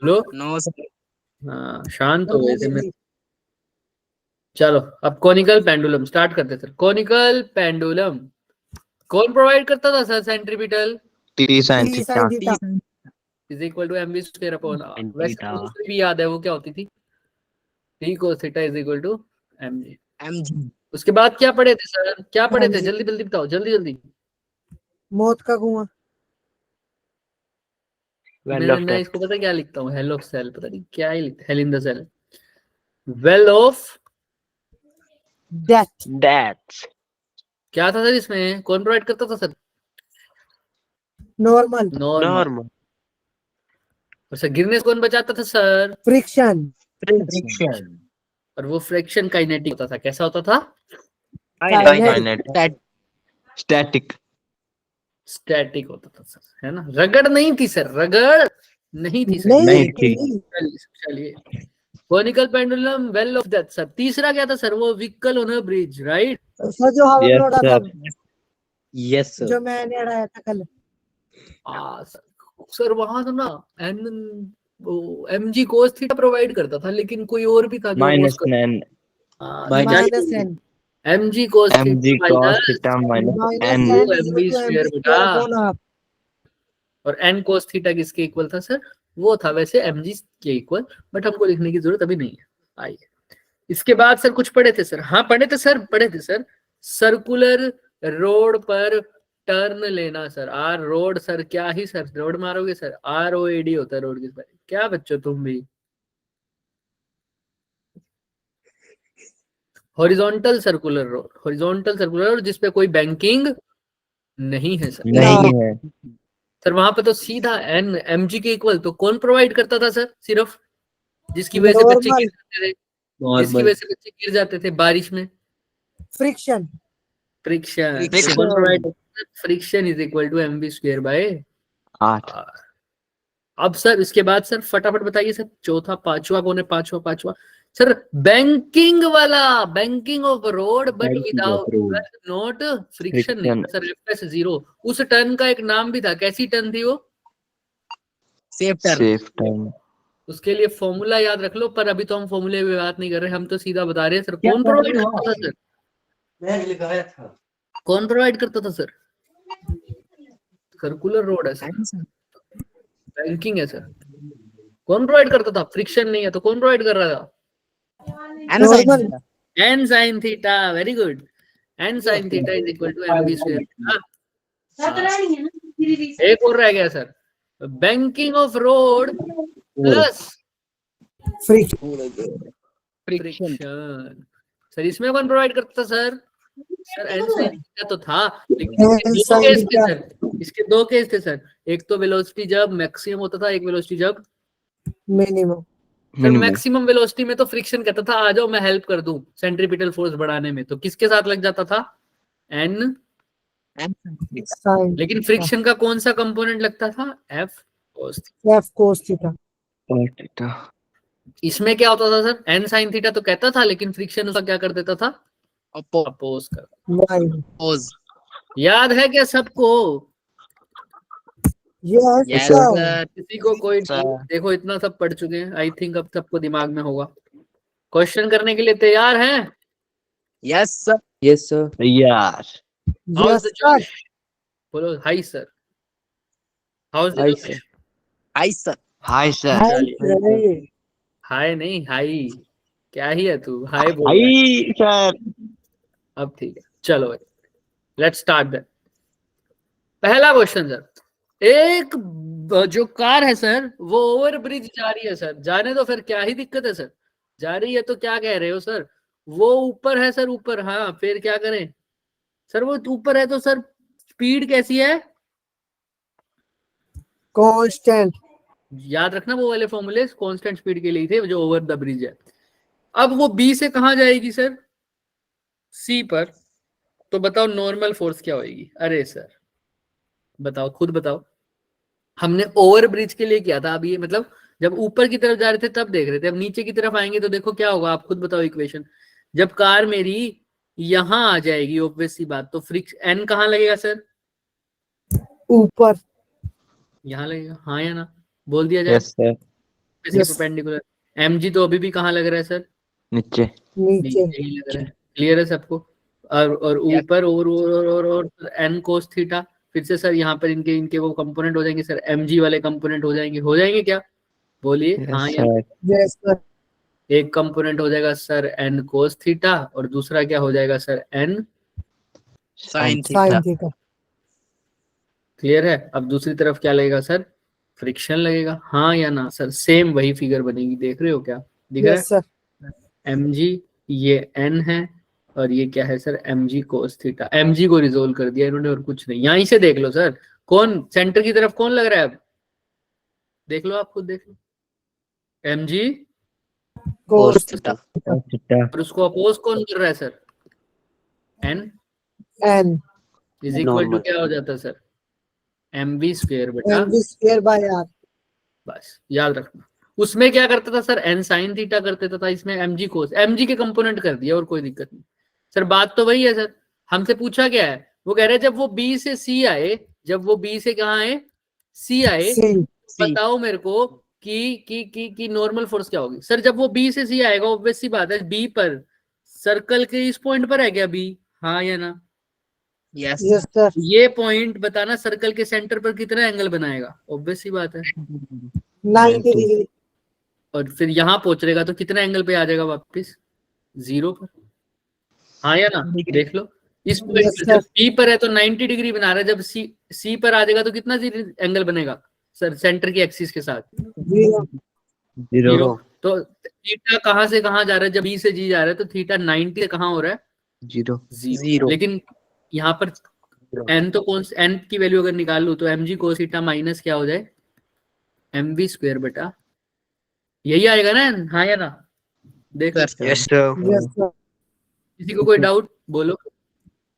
Hello, no sir. हाँ शांत हो गए थे मैं। चलो अब कोनिकल पेंडुलम स्टार्ट करते सर। कोनिकल पेंडुलम कौन प्रोवाइड करता था sir? Centripetal T sine theta is equal to mv square upon r। वैसे तो दूसरी भी याद है, वो क्या होती थी? t cos theta is equal to mg। mg उसके बाद क्या पढ़े थे सर? क्या पढ़े थे? जल्दी जल्दी बताओ, जल्दी जल्दी। मौत का कुआं। मैं इसको पता क्या लिखता हूँ? हेल ऑफ सेल, पता नहीं क्या ही लिखता, hell in the cell. Well of death. क्या था सर इसमें? कौन प्रोवाइड करता था सर? नॉर्मल। नॉर्मल। और सर गिरने से कौन बचाता था सर? फ्रिक्शन। और वो फ्रिक्शन काइनेटिक होता था। कैसा होता था? स्टैटिक स्टैटिक होता था सर, है ना? रगड़ नहीं थी सर, रगड़ नहीं थी सर। नहीं थी। चलिए conical pendulum well of death sir. तीसरा क्या था सर? वो vehicle on a bridge, right? Sir जो हवा में उड़ा था, यस सर। जो मैंने उड़ाया था कल। सर वहां तो ना N mg cos theta provide करता था, लेकिन कोई और भी था जो minus N minus N. mg cos theta minus N mv square बटा। और n cos थीटा किसके इक्वल था सर? वो था वैसे mg के इक्वल, बट हमको लिखने की जरूरत अभी नहीं है। आइए इसके बाद सर कुछ पढ़े थे सर? हाँ पढ़े थे सर। सर्कुलर रोड पर टर्न लेना सर। आर रोड सर, क्या ही सर रोड मारोगे सर? ROAD होता है रोड के। क्या बच्चों तुम भी? हॉरिजॉन्टल सर्कुलर रोड जिसपे कोई बैंकिंग नहीं है सर। नहीं है सर वहां पे तो सीधा एन mg के इक्वल। तो कौन प्रोवाइड करता था सर? सिर्फ जिसकी वजह से बच्चे गिर जाते थे, जिसकी वजह से बच्चे गिर जाते थे बारिश में। Friction. Friction is equal to mv square by 8। अब सर इसके बाद सर फटाफट बताइए सर, चौथा पांचवा कौन है? पांचवा सर बैंकिंग वाला, banking of road but without not friction नहीं सर, FS0। उस टर्न का एक नाम भी था। कैसी टर्न थी वो? Safe turn. उसके लिए फॉर्मूला याद रख लो, पर अभी तो हम फॉर्मूले पे बात नहीं कर रहे, हम तो सीधा बता रहे हैं सर। कौन प्रोवाइड करता था सर? कौन प्रोवाइड करता था सर? सर्कुलर रोड है सर, बैंकिंग है सर। कौन प्रोवाइड करता था? फ्रिक्शन नहीं है तो कौन प्रोवाइड कर रहा था? n sin theta. Very good. n sin theta is equal to mv square. एक और रह गया sir, banking of road plus friction. Sir इसमें कौन प्रोवाइड करता था sir? Sir n sin theta तो था, लेकिन इसके दो केस थे सर। एक तो वेलोसिटी जब मैक्सिमम होता था, एक वेलोसिटी जब मिनिमम। सर मैक्सिमम वेलोसिटी में तो फ्रिक्शन कहता था आ जाओ मैं हेल्प कर दूं सेंट्रीपिटल फोर्स बढ़ाने में, तो किसके साथ लग जाता था? n। लेकिन फ्रिक्शन का कौन सा कंपोनेंट लगता था? F cos theta. इसमें क्या होता था सर? n sin थीटा तो कहता था, लेकिन फ्रिक्शन उसका क्या कर देता था? अपोज कर। याद है क्या सबको? किसी को कोई देखो इतना सब पढ़ चुके हैं, आई थिंक अब सबको दिमाग में होगा। क्वेश्चन करने के लिए तैयार हैं? Yes sir. यार बोलो hi sir. Hi sir. Hi नहीं हाई, क्या ही है तू? हाय बोल। Hi sir. अब ठीक है, चलो लेट्स स्टार्ट दैट। पहला क्वेश्चन सर, एक जो कार है सर वो ओवर ब्रिज जा रही है सर। जाने दो फिर, क्या ही दिक्कत है सर? जा रही है तो क्या कह रहे हो सर? वो ऊपर है सर, ऊपर। हाँ फिर क्या करें सर? वो ऊपर है तो सर स्पीड कैसी है? कांस्टेंट। याद रखना वो वाले फॉर्मूले कांस्टेंट स्पीड के लिए थे जो ओवर द ब्रिज है। अब वो बी से कहां जाएगी सर? सी पर। तो बताओ नॉर्मल फोर्स क्या होगी? अरे सर बताओ, खुद बताओ। हमने ओवर ब्रिज के लिए किया था, अब ये मतलब जब ऊपर की तरफ जा रहे थे तब देख रहे थे, अब नीचे की तरफ आएंगे तो देखो क्या होगा, आप खुद बताओ इक्वेशन। जब कार मेरी यहां आ जाएगी, ऑब्वियस सी बात, तो फ्रिक्शन एन कहां लगेगा सर? ऊपर। यहां लगेगा, हाँ या ना? बोल दिया जाए। Yes sir. इसके Yes. परपेंडिकुलर। mg तो अभी भी कहाँ लग रहा है सर? नीचे। नीचे नीचे ही लग रहा है। क्लियर है सबको? और Yes. ऊपर और n cos थीटा, फिर से सर यहाँ पर इनके इनके वो कंपोनेंट हो जाएंगे सर, mg वाले कंपोनेंट हो जाएंगे क्या? बोलिए हाँ या सर। yes sir एक कंपोनेंट हो जाएगा सर n cos थीटा और दूसरा क्या हो जाएगा sir n Sin sin theta. theta clear है? अब दूसरी तरफ क्या लगेगा सर? फ्रिक्शन लगेगा, हाँ या ना सर? सेम वही फिगर बनेगी, देख रहे हो क्या दिख रहा yes sir है? mg ये n है और ये क्या है sir? mg cos theta. mg को रिजोल्व कर दिया इन्होंने और कुछ नहीं। यहीं से देख लो सर, कौन सेंटर की तरफ कौन लग रहा है? अब देख लो, आप खुद देख लो, mg cos Cos theta theta. Theta. और उसको अपोज कौन कर रहा है sir? n n is equal to Normal. क्या हो जाता है सर? mv स्क्वायर बटा, mv square by r बस याद रखना। उसमें क्या करता था सर? n साइन थीटा कर देता था, इसमें mg कोस, mg के कंपोनेंट कर दिया और कोई दिक्कत नहीं सर। बात तो वही है सर, हमसे पूछा क्या है? वो कह रहे हैं जब वो b से c आए, जब वो b से कहाँ आए? c आए, c बताओ मेरे को कि नॉर्मल फोर्स क्या होगी सर? जब वो b से c आएगा, ऑब्वियस सी बात है, b पर सर्कल के इस पॉइंट पर है क्या b? हाँ या ना? Yes. yes sir ये पॉइंट बताना सर्कल के सेंटर पर कितना एंगल बनाएगा? ऑब्वियस सी बात है। 90 degree और फिर यहाँ पहुंच रहेगा तो कितना एंगल पे आ जाएगा वापस? 0 पर। हाँ या ना? देख लो इस पॉइंट Yes, पर, sir. जब C पर है तो 90 डिग्री बना रहा है, जब C पर आ जाएगा तो कितना एंगल बनेगा सर सेंटर की एक्सिस के साथ? 0 जीरो। 0। तो थीटा कहाँ से कहाँ जा रहा है? जब B से G जा रहा है तो थीटा 90 से कहाँ हो रहा है? जीरो। 0। लेकिन यहाँ पर n तो कौन n की वैल्यू अगर निकाल लूं तो mg cos थीटा माइनस क्या हो जाए? mv स्क्वायर बटा, यही आएगा ना? हाँ या ना? देख Sir. सकते Yes. yes sir किसी को कोई डाउट बोलो,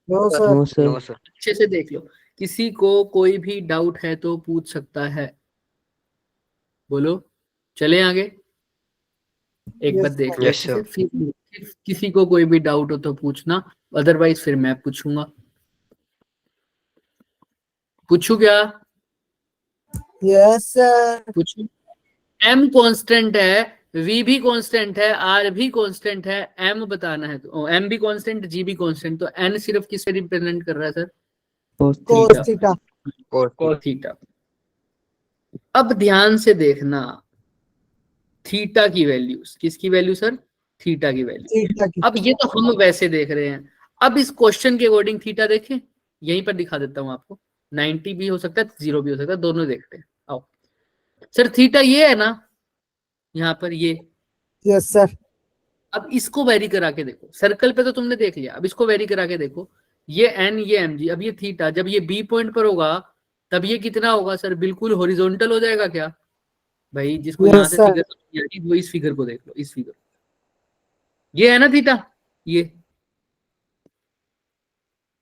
no sir no sir. No, sir. अच्छे से देख लो, किसी को कोई भी डाउट है तो पूछ सकता है, बोलो। चले आगे, एक Yes, बार देख sir. लो Yes, अच्छे से, sir. फिर किसी को कोई भी डाउट हो तो पूछना, अदरवाइज फिर मैं पूछूंगा। पूछू क्या? yes sir पूछू? m कांस्टेंट है, v भी कांस्टेंट है, r भी कांस्टेंट है, m बताना है तो m भी कांस्टेंट, g भी कांस्टेंट, तो n सिर्फ किससे रिप्रेजेंट कर रहा है sir? cos theta Cos theta. अब ध्यान से देखना, थीटा की वैल्यूज, किसकी वैल्यू सर? थीटा की वैल्यू। theta की अब ये तो हम वैसे देख रहे हैं, अब इस क्वेश्चन के अकॉर्डिंग थीटा देखें, यहीं पर दिखा देता हूं आपको। 90 भी हो सकता है, 0 भी हो सकता है, दोनों देखते हैं। आओ सर, थीटा ये है ना, यहाँ पर ये। yes sir अब इसको वेरी करा के देखो, सर्कल पे तो तुमने देख लिया, अब इसको वेरी करा के देखो, ये एन ये एम जी, अब ये थीटा जब ये बी पॉइंट पर होगा तब ये कितना होगा सर? बिल्कुल हॉरिजॉन्टल हो जाएगा क्या भाई? जिसको यहाँ yes से sir फिगर, वो इस फिगर को देख लो, इस फिगर, ये है ना थीटा, ये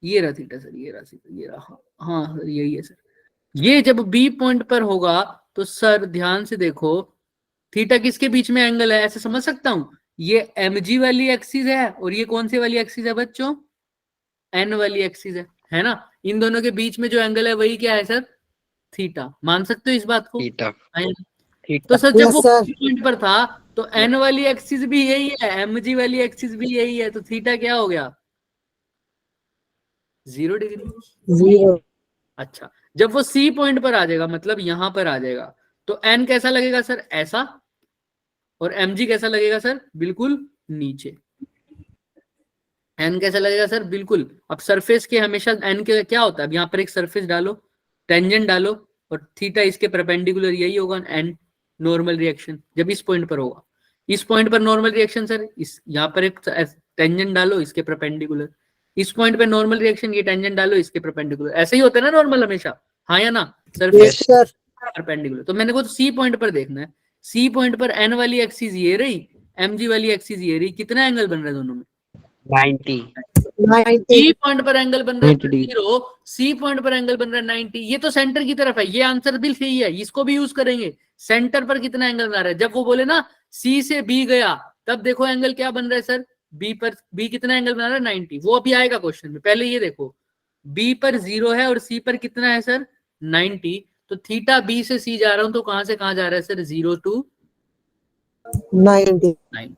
रहा थीटा सर, ये रहा थीटा, ये रहा, हाँ सर यही है सर। ये जब बी पॉइंट पर होगा तो सर ध्यान से देखो, थीटा किसके बीच में एंगल है, ऐसे समझ सकता हूं, ये mg वाली एक्सिस है और ये कौन सी वाली एक्सिस है बच्चों? n वाली एक्सिस है ना? इन दोनों के बीच में जो एंगल है वही क्या है सर? थीटा। मान सकते हो इस बात को? theta. तो सर जब Yes, वो sir. पॉइंट पर था तो n वाली एक्सिस भी यही है, mg वाली एक्सिस भी यही है, तो थीटा क्या हो गया? 0 डिग्री। 0 अच्छा, जब वो C पॉइंट पर आ जाएगा, मतलब यहां पर आ जाएगा, तो n कैसा लगेगा सर? ऐसा। और mg कैसा लगेगा सर? बिल्कुल नीचे। n कैसा लगेगा सर? बिल्कुल। अब सरफेस के हमेशा n के क्या होता है? अब यहाँ पर एक सरफेस डालो, टेंजेंट डालो, और थीटा इसके परपेंडिकुलर, यही होगा n नॉर्मल रिएक्शन जब इस पॉइंट पर होगा। इस पॉइंट पर नॉर्मल रिएक्शन सर, इस यहाँ पर एक टेंजेंट डालो इसके परपेंडिकुलर, इस पॉइंट पे नॉर्मल रिएक्शन, ये टेंजेंट डालो इसके परपेंडिकुलर, ऐसे ही होता है ना नॉर्मल हमेशा, हाँ या ना? yes surface sir perpendicular. तो मैंने को तो सी पॉइंट पर देखना है, सी पॉइंट पर एन वाली एक्सिस ये रही, mg वाली एक्सिस ये रही, कितना एंगल बन रहा है दोनों में? 90. 90 सी पॉइंट पर एंगल बन रहा है 90 0, सी पॉइंट पर एंगल बन रहा है 90, ये तो सेंटर की तरफ है, ये आंसर भी सही है, इसको भी यूज करेंगे। सेंटर पर कितना एंगल बना रहा है? जब वो बोले ना सी से बी गया, तब देखो एंगल क्या बन रहा है सर? बी पर, बी कितना एंगल बना रहा है? 90। वो अभी आएगा क्वेश्चन में, पहले ये देखो, बी पर 0 है और सी पर कितना है सर? 90। तो थीटा बी से सी जा रहा हूं तो कहां से कहां जा रहा है सर? 0 to 90. 90.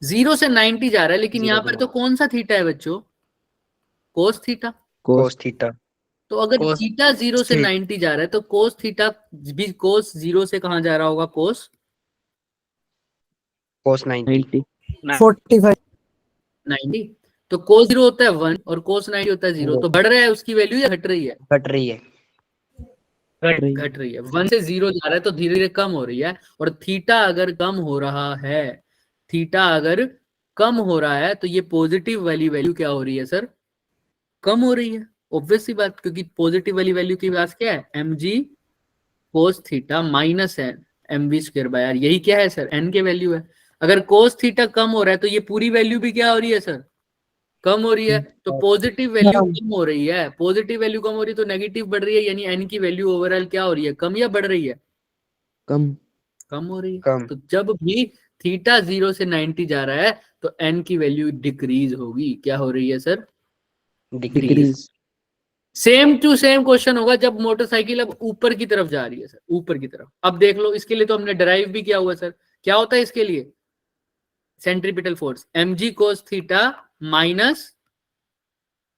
0 से 90 जा रहा है, लेकिन 0 यहाँ to पर तो कौन सा थीटा है बच्चों? कोस थीटा. cos theta. तो अगर Cos थीटा 0 से theta. 90 जा रहा है तो कोस थीटा भी कोस 0 से कहाँ जा रहा होगा? कोस Cos 90. 45. 90. तो कोस 0 होता है 1 और कोस 90 होता है 0. तो बढ़ रहा है उसकी वैल्यू या घट रही है? घट रही है. घट रही है. 1 से 0 जा रहा है तो धीरे धीरे कम हो रही है. और थीटा अगर कम हो रहा है, थीटा अगर कम हो रहा है तो ये पॉजिटिव वाली वैल्यू क्या हो रही है सर? कम हो रही है. ऑब्वियस सी बात, क्योंकि पॉजिटिव वाली वैल्यू की बात क्या है? mg cos theta minus N mv square by R. यही क्या है सर? n के वैल्यू है. अगर cos थीटा कम हो रहा है तो ये पूरी वैल्यू भी क्या हो रही है सर? कम हो रही है. तो पॉजिटिव वैल्यू हाँ. कम हो रही है. पॉजिटिव वैल्यू कम हो रही है तो नेगेटिव बढ़ रही है, यानी n की वैल्यू ओवरऑल क्या हो रही है? कम या बढ़ रही है? कम. कम हो रही है. कम. तो जब भी थीटा 0 से 90 जा रहा है तो n की वैल्यू डिक्रीज होगी. क्या हो रही है sir? Decrease. Same to same question होगा जब मोटरसाइकिल अब ऊपर की तरफ जा रही है सर, ऊपर की तरफ. अब देख लो, इसके लिए तो हमने डराइव भी किया हुआ सर. क्या होता है इसके लिए? Centripetal force mg cos theta minus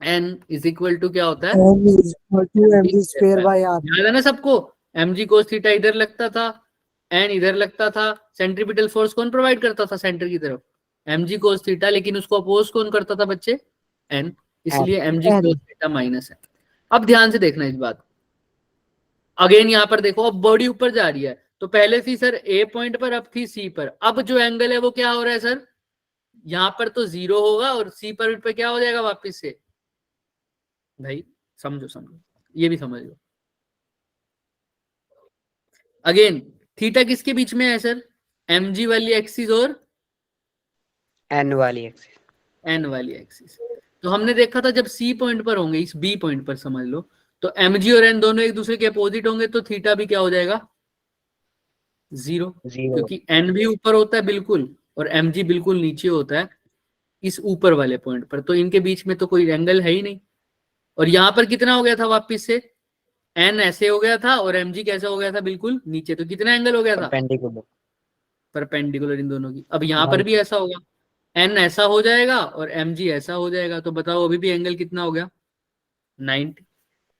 n is equal to क्या होता है? M is equal to mg square by r. याद है ना सबको? mg cos थीटा इधर लगता था, n इधर लगता था. सेंट्रीपिटल फोर्स कौन प्रोवाइड करता था सेंटर की तरफ? mg cos theta. लेकिन उसको अपोज कौन करता था बच्चे? n. इसलिए mg N. cos theta minus n. अब ध्यान से देखना इस बात. अगेन यहां पर देखो, अब बॉडी ऊपर जा रही है तो पहले थी सर ए पॉइंट पर, अब थी सी पर. अब जो एंगल है वो क्या हो रहा है सर? यहां पर तो 0 होगा और सी पर क्या हो जाएगा वापस से? भाई समझो समझो, ये भी समझ लो. अगेन थीटा किसके बीच में है सर? mg वाली एक्सिस और N वाली एक्सिस. n वाली एक्सिस. तो हमने देखा था जब सी पॉइंट पर होंगे, इस बी पॉइंट पर समझ लो, तो mg और n दोनों एक दूसरे के अपोजिट होंगे तो थीटा भी क्या हो जाएगा? 0. 0. क्योंकि n भी ऊपर होता है बिल्कुल और mg बिल्कुल नीचे होता है इस ऊपर वाले पॉइंट पर. तो इनके बीच में तो कोई एंगल है ही नहीं. और यहां पर कितना हो गया था वापस से? n ऐसे हो गया था और mg कैसे हो गया था? बिल्कुल नीचे. तो कितना एंगल हो गया था? Perpendicular. परपेंडिकुलर इन दोनों की. अब यहाँ पर भी ऐसा होगा, n ऐसा हो जाएगा और mg ऐसा हो जाएगा. तो बताओ अभी भी एंगल कितना हो गया? 90.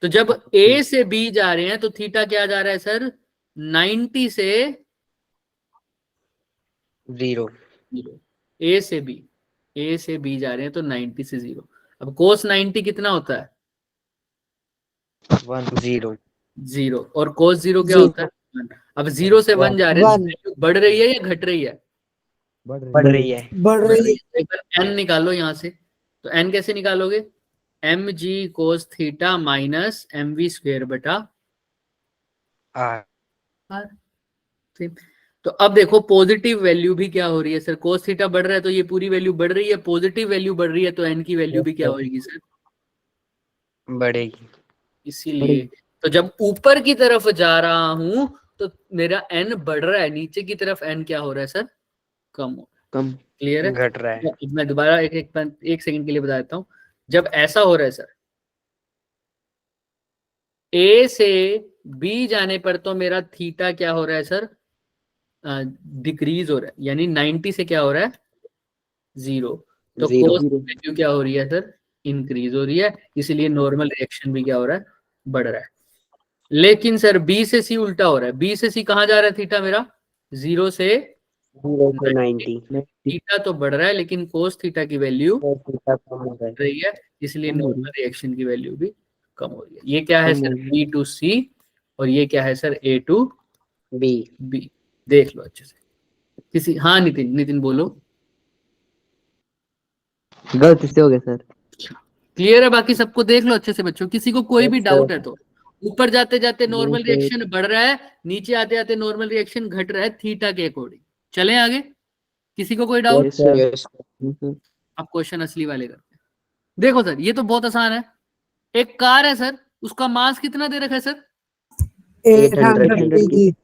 तो जब a से b जा रहे हैं तो थीटा क्या जा रहा है सर? 90 से 0. 0. a से b जा रहे हैं तो 90 से 0. अब cos 90 कितना होता है? 1. 0. 0. और cos 0 क्या Zero. होता है? 1. अब 0 से 1 जा रहे हैं तो 1. value बढ़ रही है या घट रही है? बढ़ रही है. बढ़ बढ़ रही रही है. है. एक बार n निकालो यहाँ से. तो n कैसे निकालोगे? mg cos theta minus mv square बटा R. r. ठीक. तो अब देखो पॉजिटिव वैल्यू भी क्या हो रही है सर? cos थीटा बढ़ रहा है तो ये पूरी वैल्यू बढ़ रही है. पॉजिटिव वैल्यू बढ़ रही है तो n की वैल्यू भी क्या होगी सर? बढ़ेगी. इसीलिए तो जब ऊपर की तरफ जा रहा हूं तो मेरा n बढ़ रहा है, नीचे की तरफ n क्या हो रहा है सर? कम हो. कम. क्लियर है? घट रहा है. मैं दोबारा एक सेकंड के लिए बता देता हूं. जब ऐसा हो रहा है सर, ए से बी जाने पर तो मेरा थीटा क्या हो रहा है सर? डिक्रीज हो रहा है, यानी 90 से क्या हो रहा है? 0. तो 0. कोस वैल्यू क्या हो रही है सर? इंक्रीज हो रही है. इसलिए नॉर्मल रिएक्शन भी क्या हो रहा है? बढ़ रहा है. लेकिन सर बी से सी उल्टा हो रहा है. बी से सी कहां जा रहा है थीटा मेरा? 0 से 0 से 90. थीटा तो बढ़ रहा है लेकिन कोस थीटा की वैल्यू Cos theta कम हो रहा है. रही है. इसलिए कम हो रही नॉर्मल रिएक्शन की वैल्यू भी कम हो रही है. ये क्या है कम सर? हो रही है. बी टू सी और ये क्या है sir? A to B. B. देख लो अच्छे से. किसी हाँ नितिन बोलो. गलती से हो गया सर. क्लियर है? बाकी सबको देख लो अच्छे से बच्चों. किसी को कोई भी Yes, डाउट sir. है तो. ऊपर जाते जाते नॉर्मल नहीं, sir. रिएक्शन बढ़ रहा है, नीचे आते आते नॉर्मल रिएक्शन घट रहा है थीटा के अकॉर्डिंग. चलें आगे? किसी को कोई doubt? Yes, sir. Yes. Yes, sir. अब क्वेश्चन असली वाले करते हैं. देखो सर ये तो बहुत आसान है. एक कार है सर, उसका मास कितना दे रखा है सर? 800 kg.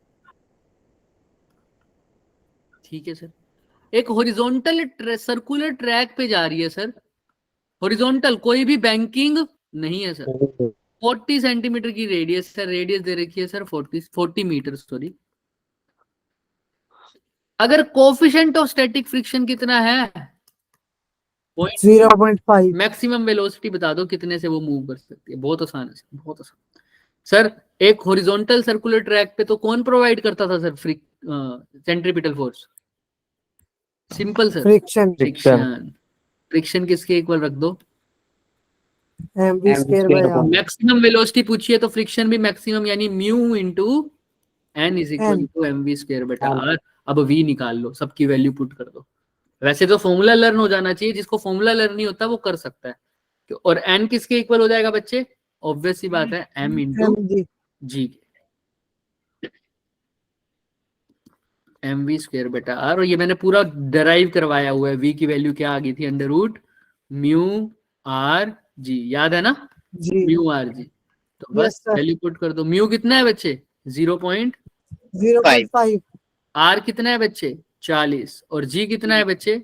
ठीक है सर. एक हॉरिजॉन्टल सर्कुलर ट्रैक पे जा रही है सर. हॉरिजॉन्टल, कोई भी बैंकिंग नहीं है सर. 40 सेंटीमीटर की रेडियस है. रेडियस दे रखी है सर 40 मीटर सॉरी. अगर कोफिशिएंट ऑफ स्टैटिक फ्रिक्शन कितना है, 0.5 मैक्सिमम वेलोसिटी बता दो कितने से वो मूव कर सकती है। बहुत आसान है, बहुत आसान। सर एक हॉरिजॉन्टल सर्कुलर ट्रैक पे तो कौन प्रोवाइड करता था sir centripetal force? Simple sir, friction friction. Friction किसके इक्वल रख दो? mv square by R maximum velocity पूछिए तो फ्रिक्शन भी मैक्सिमम यानी mu into N is equal to M V square बटा आर। अब वी निकाल लो, सबकी वैल्यू पुट कर दो। वैसे तो फॉर्मूला लर्न हो जाना चाहिए, जिसको फॉर्मूला लर्न नहीं होता वो कर सकता है। और एन किसके इक्वल हो जाएगा बच्चे? ऑब्वियस सी बात है, एम इंटू mg जी के, एम वी स्क्वायर बटा आर। और ये मैंने पूरा डराइव करवाया हुआ है। वी की वैल्यू क्या आ गई थी? Under root mu R G, याद है ना? जी म्यू आर जी। तो बस Yes, sir. वैल्यू पुट कर दो। म्यू कितना है बच्चे? 0.5 आर कितना है बच्चे? 40। और जी कितना है बच्चे?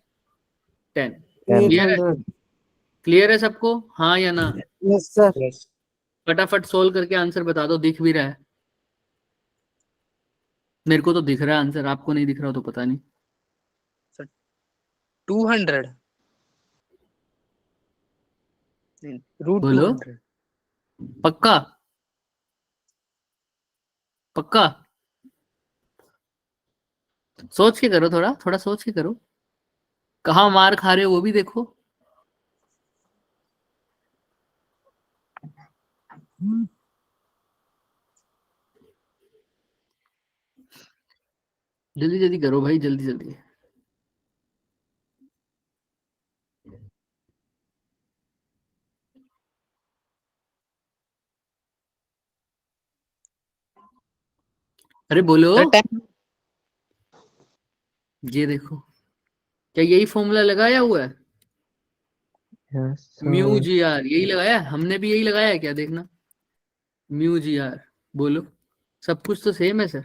10। क्लियर है? 800 क्लियर है सबको, हाँ या ना? यस सर फटाफट सोल्व करके आंसर बता दो। दिख भी रहा है? मेरे को तो दिख रहा है आंसर, आपको नहीं दिख रहा हो तो पता नहीं। 200 रूट बोलो 200 पक्का? पक्का? सोच के करो, थोड़ा थोड़ा सोच के करो। कहाँ मार खा रहे हो वो भी देखो। जल्दी जल्दी करो भाई, जल्दी जल्दी। अरे बोलो। सर 10 ये देखो, क्या यही फॉर्मूला लगाया हुआ है? म्यू जी आर यही लगाया है? हमने भी यही लगाया है क्या? देखना, म्यू जी आर। बोलो, सब कुछ तो सेम है सर।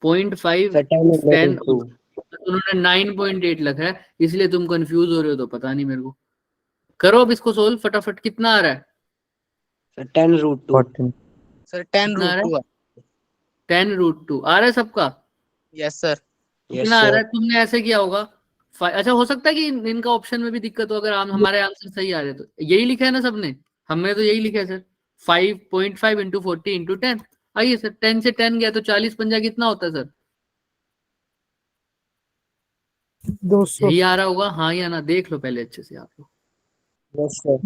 0.5 10 उन्होंने 9.8 लिखा है, इसलिए तुम कंफ्यूज हो रहे हो। तो पता नहीं मेरे को। करो अब इसको सोल्व फटाफट। कितना आ रहा है? सर 10 रूट 2 सर 10 कितना आ रूट रहा है? 2 10√2 आ रहा है सबका? यस सर कितना आ रहा है? तुमने ऐसे किया होगा। अच्छा, हो सकता है कि इनका ऑप्शन में भी दिक्कत हो। अगर हमारे आंसर सही आ रहे तो यही लिखा है ना सबने? हमने तो यही लिखा है सर, 5.5 इंटू 40 इंटू 10। आइए सर, 10 से 10 गया तो 40 पंजा कितना होता है सर? 200 यही आ रहा होगा, हाँ या ना? देख लो पहले अच्छे से आप लोग।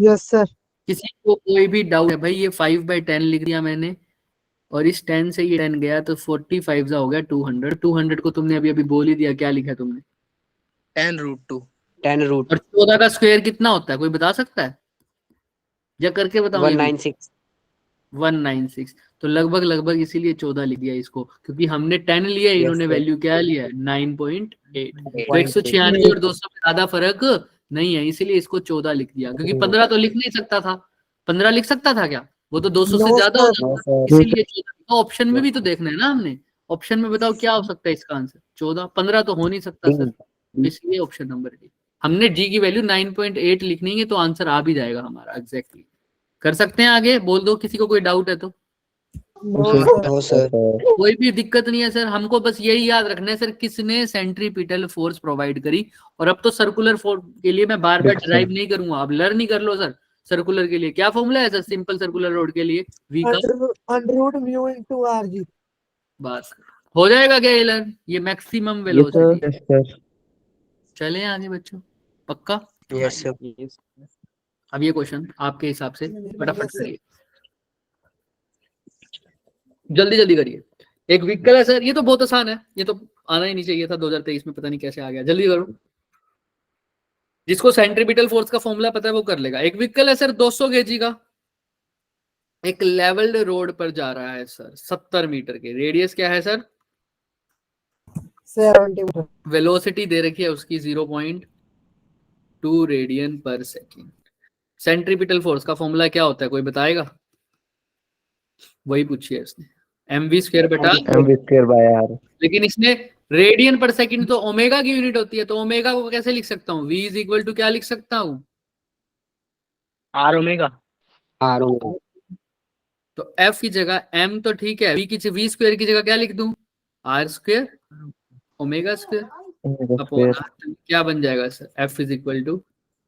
यस सर किसी को कोई भी डाउट है भाई? ये 5/10 लिख दिया मैंने, और इस 10 से ये 10 गया तो 45 हो गया 200। 200 को तुमने अभी अभी बोल ही दिया। क्या लिखा है तुमने? 10 रूट 2 और 14 का स्क्वायर कितना होता है? कोई बता सकता है? या करके बताऊं? 196 196। तो लगभग लगभग इसीलिए 14 लिख दिया इसको, क्योंकि हमने 10 लिया, इन्होंने वैल्यू क्या लिया? 9.8। तो 196 और 200 में ज्यादा फर्क नहीं है, इसीलिए इसको 14 लिख दिया। क्योंकि 15 तो लिख नहीं सकता था। 15 लिख सकता था क्या? वो तो 200 से नो ज्यादा हो सर जाता, इसीलिए 14। तो ऑप्शन में भी तो देखना है ना हमने। ऑप्शन में बताओ क्या हो सकता है इसका आंसर? 14। 15 तो हो नहीं सकता सर, इसलिए ऑप्शन नंबर डी। हमने जी की वैल्यू 9.8 लिखनी है तो आंसर आ भी जाएगा हमारा एग्जैक्टली। कर सकते हैं आगे? बोल दो किसी को कोई डाउट है तो। नो सर कोई भी दिक्कत नहीं है सर, हमको बस यही याद रखना है सर, किसने सेंट्रीपिटल फोर्स प्रोवाइड करी। और अब तो सर्कुलर फोर्स के लिए मैं बार बार ड्राइव नहीं करूंगा, अब लर्न ही कर लो सर। सर्कुलर के लिए क्या फॉर्मूला है सर? सिंपल सर्कुलर रोड के लिए वी का अंडर म्यू इनटू आरजी बस हो जाएगा क्या ये लर्न? ये मैक्सिमम वेलोसिटी। चले आगे बच्चों, पक्का? यस सर अब ये क्वेश्चन आपके हिसाब से फटाफट करिए, जल्दी जल्दी करिए। एक व्हीकल है सर, ये तो बहुत आसान है, ये तो आना ही नहीं चाहिए था 2023 में, पता नहीं कैसे आ गया। जल्दी करो, जिसको सेंट्रीपिटल फोर्स का फॉर्मूला पता है वो कर लेगा। एक व्हीकल है सर 200 kg का, एक लेवल्ड रोड पर जा रहा है सर 70 मीटर के। रेडियस क्या है सर? 70 वेलोसिटी दे रखी है उसकी 0.2 रेडियन पर सेकेंड। सेंट्रीपिटल फोर्स का फॉर्मूला क्या होता है? कोई बताएगा? वही पूछिए इसने, mv स्क्वायर बटा लेकिन इसने रेडियन पर सेकंड तो ओमेगा की यूनिट होती है, तो ओमेगा को कैसे लिख सकता हूँ? v इज इक्वल टू क्या लिख सकता हूँ? आर ओमेगा तो f की जगह m तो ठीक है, v स्क्वायर की जगह क्या लिख दूं? r square omega square. Upon R, क्या बन जाएगा sir? F is equal to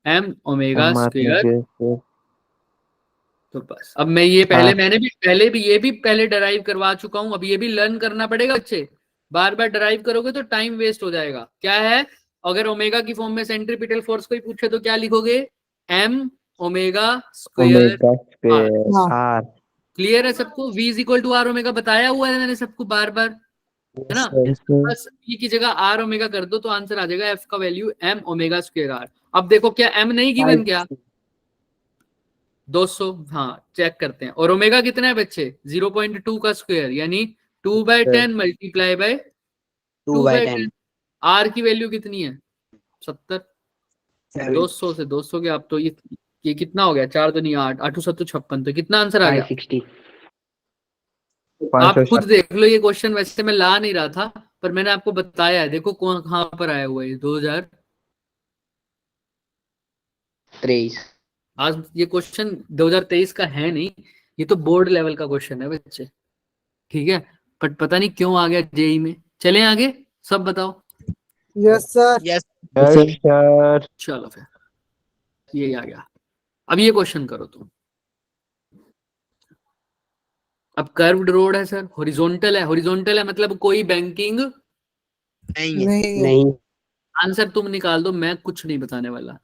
M omega square. तो बस अब मैं ये मैंने भी पहले डराइव करवा चुका हूं, अब ये भी लर्न करना पड़ेगा बच्चे। बार बार डराइव करोगे तो टाइम वेस्ट हो जाएगा। क्या है? अगर ओमेगा की फॉर्म में सेंट्रीपिटल फोर्स कोई पूछे तो क्या लिखोगे? M omega square R. Clear है सबको? v is equal to R omega बताया हुआ है मैंने सबको बार बार, है ना? बस v की जगह आर ओमेगा कर दो तो आंसर आ जाएगा f का value M omega square R. अब देखो क्या m नहीं गिवन क्या? 200। हाँ चेक करते हैं। और ओमेगा कितना है बच्चे? 0.2 का स्क्वायर यानी 2/10 मल्टीप्लाई बाय 2/10। आर की वैल्यू कितनी है? 70। 200 से 200 के आप तो ये कितना हो गया? 4 तो नहीं 8, 8 7 56, तो कितना आंसर आ गया? 560। आप खुद देख लो। ये क्वेश्चन वैसे मैं ला नहीं रहा था पर मैंने आपको बताया है। देखो कहाँ पर आया हुआ है? 2023। आज ये क्वेश्चन 2023 का है नहीं, ये तो बोर्ड लेवल का क्वेश्चन है बच्चे, ठीक है? बट पता नहीं क्यों आ गया जेई में। चलें आगे, सब बताओ। Yes sir. यस चलो फिर ये आ गया। अब ये क्वेश्चन करो तुम। अब कर्व्ड रोड है सर, हॉरिजॉन्टल है। हॉरिजॉन्टल है मतलब कोई बैंकिंग नहीं। आंसर तुम निकाल दो, मैं कुछ नहीं बताने वाला।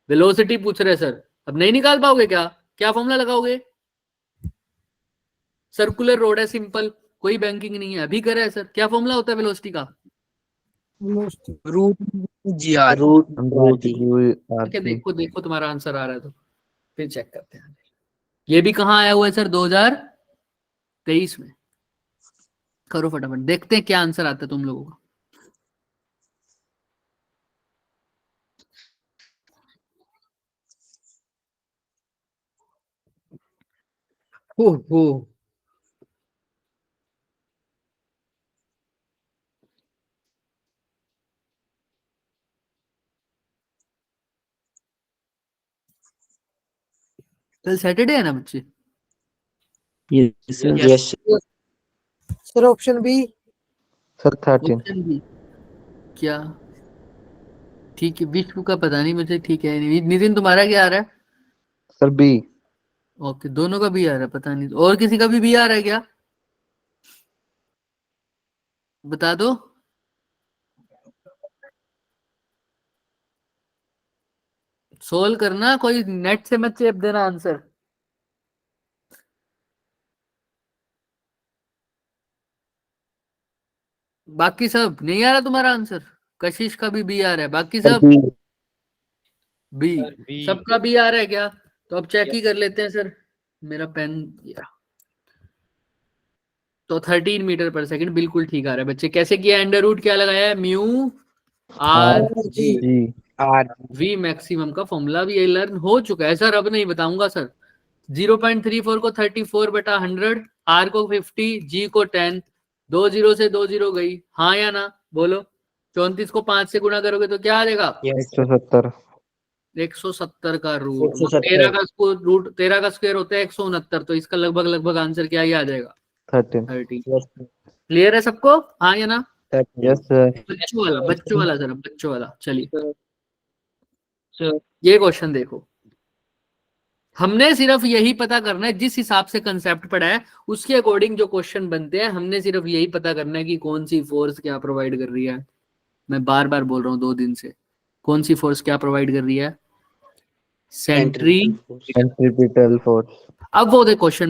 वेलोसिटी पूछ रहे सर, अब नहीं निकाल पाओगे क्या? क्या फॉर्मूला लगाओगे? सर्कुलर रोड है, सिंपल, कोई बैंकिंग नहीं है। अभी करे है सर, क्या फॉर्मूला होता है वेलोसिटी का? Root G R. देखो देखो तुम्हारा आंसर आ रहा है तो फिर चेक करते हैं। ये भी कहाँ आया हुआ है सर? 2023 में। करो फटाफट, देखते हैं क्या आंसर आता है तुम लोगों का। हो कल सैटरडे है ना बच्चे? Yes sir option B. Sir 13। Option B क्या? ठीक है, विश्व का पता नहीं मुझे, ठीक है। नितिन तुम्हारा क्या आ रहा है? Sir B. ओके, दोनों का भी आ रहा है, पता नहीं। और किसी का भी आ रहा है क्या? बता दो। सोल्व करना, कोई नेट से मत चेप देना आंसर। बाकी सब नहीं आ रहा तुम्हारा आंसर? कशिश का भी बी आ रहा है, बाकी सब बी। सबका बी आ रहा है क्या? तो अब चेक ही कर लेते हैं सर। मेरा पेन तो 13 मीटर पर सेकंड बिल्कुल ठीक आ रहा है बच्चे। कैसे किया? अंडर रूट क्या लगाया है? Mu R G R. V maximum का फॉर्मूला भी ये लर्न हो चुका है सर, अब नहीं बताऊंगा सर। 0.34 को 34/100, आर को 50, जी को 10। 2 0 से 2 0 गई, हाँ या ना बोलो। 34 को 5 से गुणा करोगे तो क्या आ जाएगा? 170। 170 का रूट 13 का स्क्वायर होता है 169, तो इसका लगभग लगभग आंसर क्या ही आ जाएगा? 13। क्लियर है सबको? हाँ या ना? Yes sir. बच्चों वाला सर, बच्चों वाला। चलिए ये क्वेश्चन देखो। हमने सिर्फ यही पता करना है, जिस हिसाब से कंसेप्ट पढ़ा है उसके अकॉर्डिंग जो क्वेश्चन बनते हैं, हमने सिर्फ यही पता करना है कि कौन सी फोर्स क्या प्रोवाइड कर रही है। मैं बार बार बोल रहा हूँ 2 दिन से, कौन सी फोर्स क्या प्रोवाइड कर रही है? Centripetal force. अब वो देखो क्वेश्चन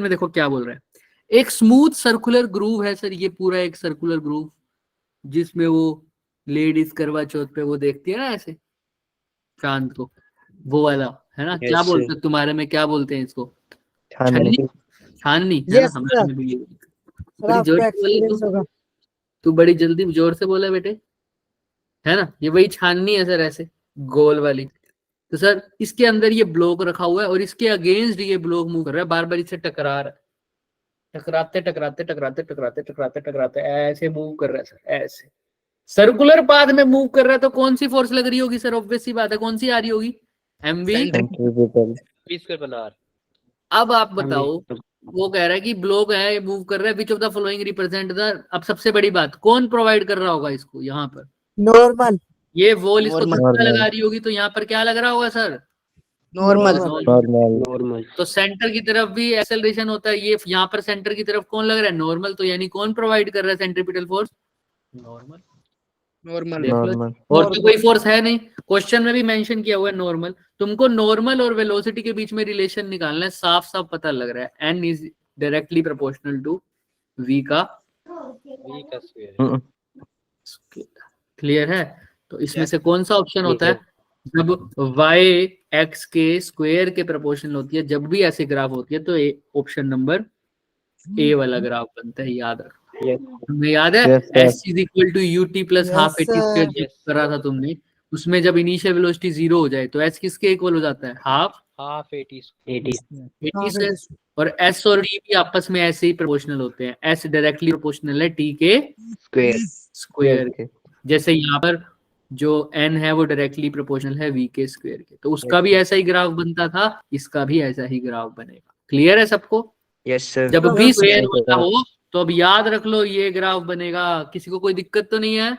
में देखो क्या बोल रहा है। एक स्मूथ सर्कुलर ग्रूव है सर, ये पूरा एक सर्कुलर ग्रूव, जिसमें वो लेडीज करवा चौथ पे वो देखती है ना ऐसे चांद को, वो वाला है ना? क्या बोलते हैं तुम्हारे में, क्या बोलते हैं इसको? छन्नी है ना? हमारे में भी बड़ी जोर से बोले तू बड़ी जल्दी जोर से बोला बेटे, है ना? ये वही छाननी है सर, ऐसे गोल वाली। तो सर इसके अंदर ये ब्लॉक रखा हुआ है और इसके अगेंस्ट ये ब्लॉक मूव कर रहा है, बार बार इससे टकरा रहा है, टकराते टकराते टकराते टकराते टकराते टकराते ऐसे मूव कर रहा है सर, ऐसे सर्कुलर पाथ में मूव कर रहा है। तो कौन सी फोर्स लग रही होगी सर? ऑब्वियस सी बात है, कौन सी आ रही होगी? एमवी। अब आप बताओ, वो कह रहा है कि ब्लॉक है, मूव कर रहा है, which of the following represent the. अब सबसे बड़ी बात, कौन प्रोवाइड कर रहा होगा इसको? यहाँ पर नॉर्मल ये वॉल इसको Normal. धक्का Normal. लगा रही होगी तो यहाँ पर क्या लग रहा होगा सर? Normal normal. नॉर्मल. तो सेंटर की तरफ भी एक्सेलरेशन होता है, ये यहाँ पर सेंटर की तरफ कौन लग रहा है? नॉर्मल। तो यानी कौन प्रोवाइड कर रहा है सेंट्रीपिटल फोर्स? नॉर्मल। नॉर्मल देख लो, नॉर्मल. और तो कोई फोर्स है नहीं, क्वेश्चन में भी मेंशन किया हुआ है नॉर्मल। तुमको नॉर्मल और वेलोसिटी के बीच में रिलेशन निकालना है, साफ साफ पता लग रहा है n is directly proportional to v का हम्म. क्लियर है? तो इसमें Yes. से कौन सा ऑप्शन होता है? जब y x के स्क्वायर के प्रोपोर्शनल होती है, जब भी ऐसे ग्राफ होती है, तो ऑप्शन नंबर ए वाला ग्राफ बनता है, याद रखो। तुम्हें याद है Yes, sir. s is equal to U T plus Yes, half A T sir. Square करा था तुमने, उसमें जब इनिशियल वेलोसिटी 0 हो जाए तो s किसके इक्वल हो जाता है? हाफ 80. ए से। और s और t भी आपस में ऐसे ही प्रोपोर्शनल होते हैं, s डायरेक्टली प्रोपोर्शनल है t के स्क्वायर. स्क्वायर के। जैसे यहाँ पर जो n है वो डायरेक्टली प्रोपोर्शनल है v के स्क्वायर के, तो उसका भी ऐसा ही ग्राफ बनता था, इसका भी ऐसा ही ग्राफ बनेगा। क्लियर है सबको? Yes sir. जब Yes, भी sir. स्क्वायर वाला हो तो अब याद रख लो ये ग्राफ बनेगा। किसी को कोई दिक्कत तो नहीं है?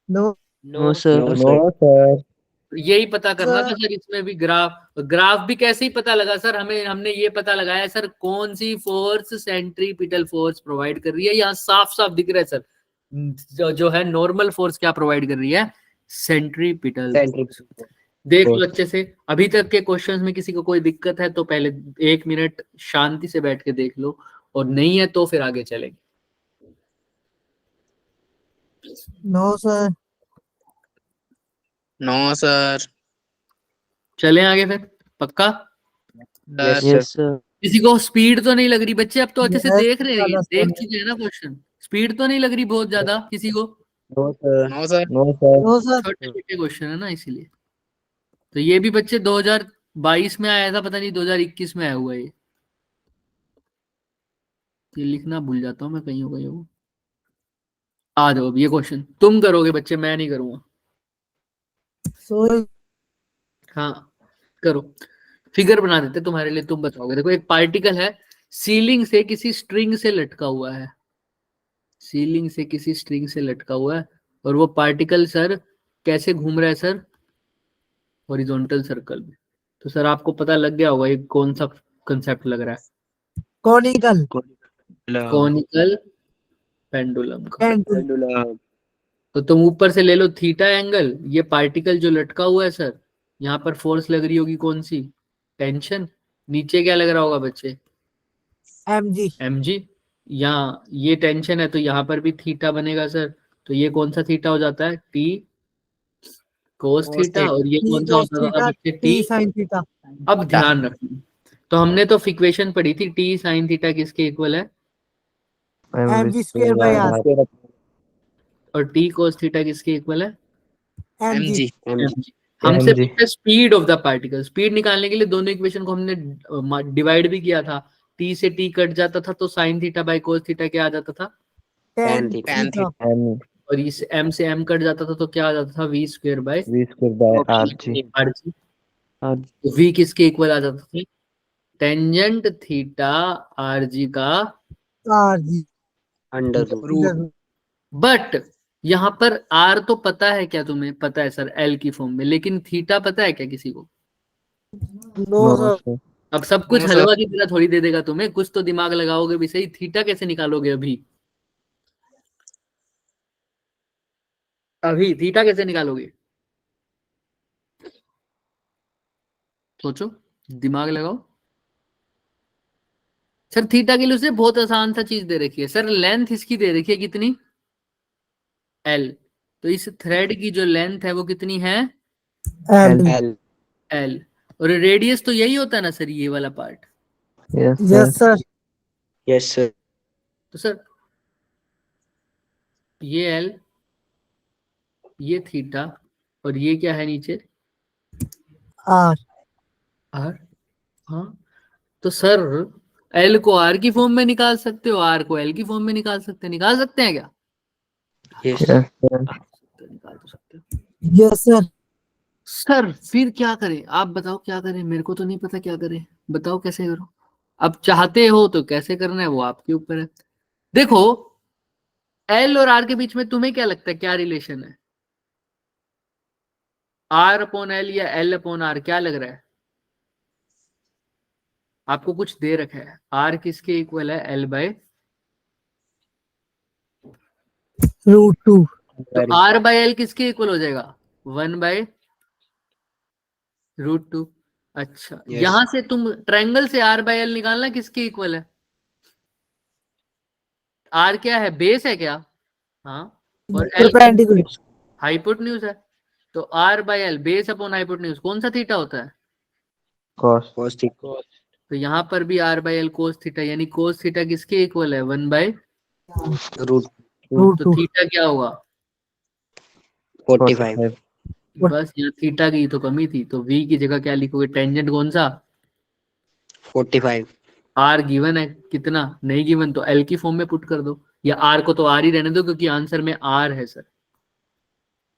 No no sir. No, sir. यही पता करना था सर। सर, इसमें भी ग्राफ भी कैसे ही पता लगा सर? हमने ये पता लगाया सर कौन सी फोर्स सेंट्रीपिटल फोर्स प्रोवाइड कर रही है। यहाँ साफ साफ दिख रहा है सर, जो है नॉर्मल फोर्स क्या प्रोवाइड कर रही है? सेंट्रीपिटल। देख लो अच्छे से। अभी तक के क्वेश्चंस में किसी को कोई दिक्कत है तो पहले 1 मिनट शांति से बैठ के देख लो, और नहीं है तो फिर आगे चलेंगे। नो सर नो सर चलें आगे फिर, पक्का? Yes sir. किसी को स्पीड तो नहीं लग रही बच्चे? अब तो अच्छे से Yes, देख रहे हैं, ज्यादा देख सर। चुके हैं ना क्वेश्चन। स्पीड तो नहीं लग रही बहुत ज्यादा किसी को? No, sir. No sir No, sir. No sir छोटे छोटे क्वेश्चन है ना, इसीलिए। तो ये भी बच्चे 2022 में आया था, पता नहीं 2021 में आया हुआ है ये लिखना भूल जाता हूँ मैं कहीं कहीं। आ जाओ, अब ये क्वेश्चन तुम करोगे बच्चे, मैं नहीं करूंगा। सॉरी हाँ करो, फिगर बना देते तुम्हारे लिए, तुम बताओगे। देखो एक पार्टिकल है, सीलिंग से किसी स्ट्रिंग से लटका हुआ है, सीलिंग से किसी स्ट्रिंग से लटका हुआ है, और वो पार्टिकल सर कैसे घूम रहा है सर? हॉरिजॉन्टल सर्कल में। तो सर आपको पता लग गया होगा ये कौन सा कंसेप्ट लग रहा है? कॉनिकल कॉनिकल पेंडुलम का। पेंडुलम तो तुम ऊपर से ले लो थीटा एंगल, ये पार्टिकल जो लटका हुआ है सर, यहाँ पर फोर्स लग रही होगी कौन सी? टेंशन। नीचे क्या लग रहा होगा बच्चे? mg mg। यहाँ ये टेंशन है तो यहाँ पर भी थीटा बनेगा सर, तो ये कौन सा थीटा हो जाता है? t कोस Cos थीटा। theta. और ये t कौन सा cos होता था थीटा बच्चे? t t। sin थीटा अब ध्यान रखना, तो हमने तो इक्वेशन पढ़ी थी, t sin थीटा किसके इक्वल है? mg square by r और t cos थीटा किसके इक्वल है? mg mg हमसे mg. पूछा speed of the particle. Speed निकालने के लिए दोनों इक्वेशन को हमने डिवाइड भी किया था, t से t कट जाता था तो sin theta by cos theta क्या आ जाता था? tan tan theta M. और इस m से m कट जाता था तो क्या आ जाता था? v square by V square by RG. rg। तो v किसके इक्वल आ जाता था? टेंजेंट थीटा rg का rg अंडर रूट बट यहाँ पर r तो पता है क्या तुम्हें? पता है सर l की फॉर्म में, लेकिन थीटा पता है क्या किसी को? No No, sir sir. अब सब कुछ No, sir. हलवा की तरह थोड़ी दे देगा तुम्हें, कुछ तो दिमाग लगाओगे भी सही। थीटा कैसे निकालोगे अभी? अभी थीटा कैसे निकालोगे? सोचो, दिमाग लगाओ। सर थीटा के लिए उसे बहुत आसान सा चीज दे रखी है सर, लेंथ इसकी दे रखी है कितनी? l। तो इस थ्रेड की जो लेंथ है वो कितनी है? l L. l। और रेडियस तो यही होता है ना सर, ये वाला part. Yes, sir. Yes sir yes sir. तो सर ये l, ये थीटा, और ये क्या है नीचे? r r। हाँ, तो सर l को r की फॉर्म में निकाल सकते हो, r को l की फॉर्म में निकाल सकते हैं क्या? Yes Yes, sir. निकाल तो सकते हो। यस सर सर फिर क्या करें? आप बताओ क्या करें, मेरे को तो नहीं पता क्या करें, बताओ कैसे करो। अब चाहते हो तो कैसे करना है वो आपके ऊपर है। देखो L और R के बीच में तुम्हें क्या लगता है क्या रिलेशन है? आर अपॉन एल या एल अपॉन आर, क्या लग रहा है आपको? कुछ दे रखा है, आर किसके इक्वल है? एल बाय, √2 तो आर बाय एल किसके इक्वल हो जाएगा? 1/√2। अच्छा, Yes. यहां से तुम ट्रायंगल से आर बाय एल निकालना, किसके इक्वल है? आर क्या है? बेस है क्या? हाँ, और एल परपेंडिकुलर हाइपोटेन्यूज है। तो R by L base upon hypotenuse कौन सा थीटा होता है? cos Cos theta. तो यहाँ पर भी R by L cos theta, यानी कोस थीटा किसके इक्वल है? 1/, Root तो √2 थीटा क्या होगा? 45. 45 बस यहाँ थीटा की तो कमी थी, तो v की जगह क्या लिखोगे? टेंजेंट कौन सा? 45. आर गिवन है, कितना नहीं गिवन तो एल की फॉर्म में पुट कर दो, या आर को तो आर ही रहने दो क्योंकि आंसर में आर है सर।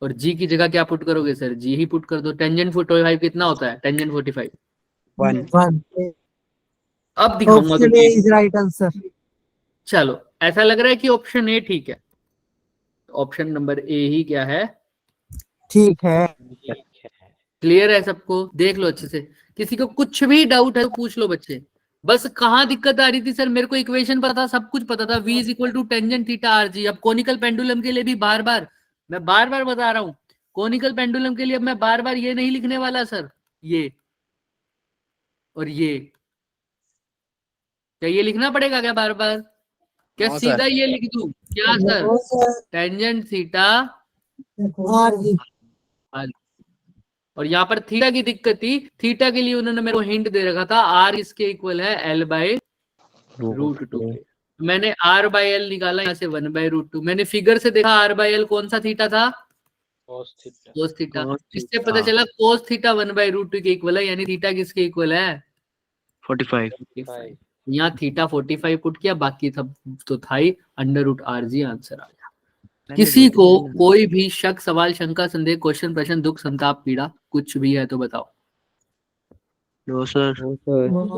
और जी की जगह क्या पुट करोगे सर? जी ही पुट कर दो। टेंजेंट 45 कितना होता है? टेंजेंट 45 1. 1 अब दिखाऊंगा ऑप्शन ए तुम्हें। Is right answer. चलो, ऐसा लग रहा है कि ऑप्शन ए ठीक है, ऑप्शन नंबर ए ही क्या है? ठीक है। क्लियर है सबको? देख लो अच्छे से, किसी को कुछ भी डाउट है तो पूछ लो बच्चे। बस कहाँ दिक्कत आ रही थी सर? मेरे को इक्वेशन पता था, सब कुछ पता था, v is equal to tangent theta R G. अब कोनिकल पेंडुलम के लिए भी मैं बार बार बता रहा हूं, कोनिकल पेंडुलम के लिए अब मैं बार बार ये नहीं लिखने वाला सर, ये और ये। क्या ये लिखना पड़ेगा क्या बार बार? क्या No, सीधा sir. ये लिख दूं क्या sir? Tangent theta R G R. और यहाँ पर थीटा की दिक्कत थी, थीटा के लिए उन्होंने मेरे को हिंट दे रखा था, आर इसके इक्वल है L/√2 के। मैंने R बाय एल निकाला यहाँ से 1/√2। मैंने फिगर से देखा R बाय एल कौन सा थीटा था? कोस थीटा। Cos इससे पता theta. चला कोस थीटा 1/√2 के इक्वल है, यानी थीटा किसके इक्वल है? 45. 45। यहाँ थीटा 45 पुट किया, बाकी सब तो था ही, √RG आंसर आ गया। किसी को कोई भी शक, सवाल, शंका, संदेह, क्वेश्चन, प्रश्न, दुख, संताप, पीड़ा कुछ भी है तो बताओ। No, sir. no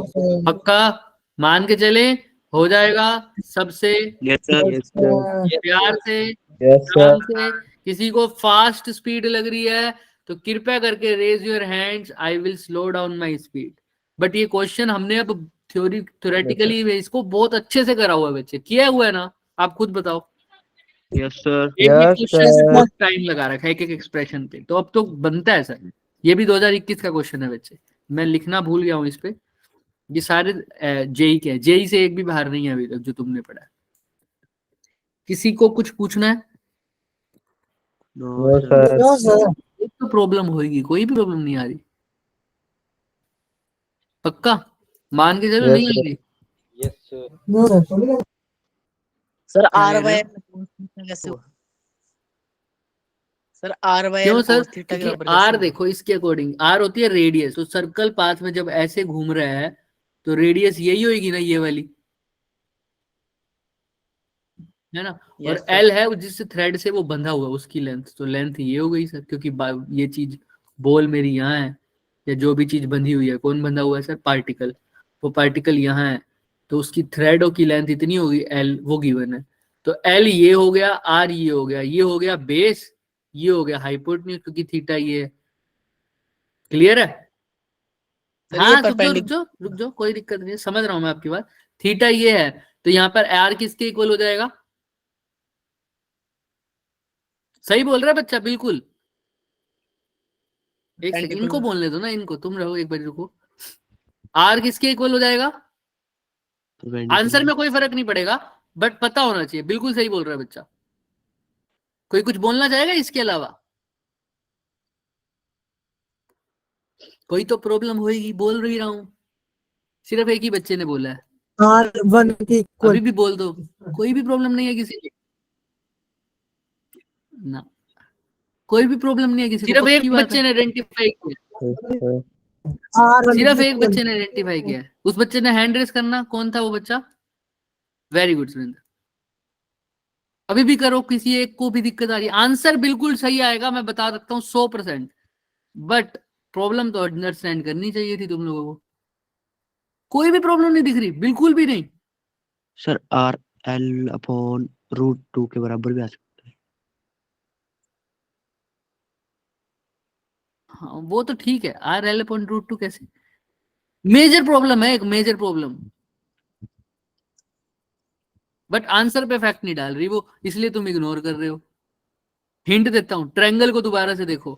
sir पक्का? मान के चले हो जाएगा सबसे Yes, sir. yes sir प्यार से, yes sir आराम से। किसी को फास्ट स्पीड लग रही है तो कृपया करके raise your hands, I will slow down my speed. But ये क्वेश्चन हमने अब थ्योरेटिकली इसको बहुत अच्छे से करा हुआ है, बच्चे किया हुआ है ना? आप खुद बताओ। Yes, sir. एक Yes, क्वेश्चन से sir. बहुत टाइम लगा रखा है एक एक एक्सप्रेशन पे, तो अब तो बनता है सर। ये भी 2021 का क्वेश्चन है बच्चे, मैं लिखना भूल गया हूँ इस पे। ये सारे जेई के हैं, जेई से एक भी बाहर नहीं है अभी तक जो तुमने पढ़ा है। किसी को कुछ पूछना है? No, no sir. sir no sir. एक तो प्रॉब्लम होगी, कोई भी प्रॉब्लम नहीं आ रही? पक्का? मान के चलो yes नहीं आ sir रही? No sir. सर क्या आर कह रहे बाय हो? एल कैसे हुआ? सर आर बाय क्यों एल सर? कोस थीटा के क्योंकि बराबर कैसे आर हुआ? देखो इसके अकॉर्डिंग, आर होती है रेडियस, तो सर्कल पाथ में जब ऐसे घूम रहा है तो रेडियस यही होगी ना, ये वाली, है ना? और यस सर। एल है जिस थ्रेड से वो बंधा हुआ है, उसकी लेंथ, तो लेंथ ये हो गई सर, क्योंकि ये चीज बॉल मेरी यहाँ है, या जो भी चीज बंधी हुई है, कौन बंधा हुआ है सर? पार्टिकल। वो पार्टिकल यहाँ है, तो उसकी थ्रेडों की लेंथ इतनी होगी, एल वो गिवन है। तो एल ये हो गया, आर ये हो गया, ये हो गया बेस, ये हो गया हाइपोटेन्यूज, क्योंकि थीटा ये है। क्लियर है? सर ये हाँ, परपेंडिकुलर। रुक जाओ, कोई दिक्कत नहीं है, समझ रहा हूँ मैं आपकी बात। थीटा ये है, तो यहाँ पर आर किसके इक्वल हो जाएगा? सही बोल रहा है बच्चा, बिल्कुल। एक सेकंड, इनको बोलने दो ना, इनको, तुम रहो एक बार, रुको। आर किसके इक्वल हो जाएगा? आंसर में कोई फर्क नहीं पड़ेगा, बट पता होना चाहिए। बिल्कुल सही बोल रहा है बच्चा। कोई कुछ बोलना चाहेगा इसके अलावा? कोई तो प्रॉब्लम होगी, बोल रही रहा हूं। सिर्फ एक ही बच्चे ने बोला है, R1 के इक्वल। अभी भी बोल दो, कोई भी प्रॉब्लम नहीं है किसी को ना, कोई भी प्रॉब्लम नहीं है किसी को। सिर्फ एक बच्चे ने आइडेंटिफाई किया, yes sir R1 सिर्फ के एक इक्वल। बच्चे ने आइडेंटिफाई किया है। उस बच्चे ने हैंड रेस करना, कौन था वो बच्चा? Very good Surendra. अभी भी करो, किसी एक को भी दिक्कत आ रही है? आंसर बिल्कुल सही आएगा, मैं बता सकता हूँ 100%। बट प्रॉब्लम तो अंडरस्टैंड करनी चाहिए थी तुम लोगों को। कोई भी प्रॉब्लम नहीं दिख रही, बिल्कुल भी नहीं। सर आर एल अपॉन √2 के बराबर भी आ सकता है। हाँ वो तो ठीक है, R L upon root two कैसे, मेजर प्रॉब्लम है, एक मेजर प्रॉब्लम, बट आंसर पे फैक्ट नहीं डाल रही वो, इसलिए तुम इग्नोर कर रहे हो। हिंट देता हूं, ट्रायंगल को दोबारा से देखो,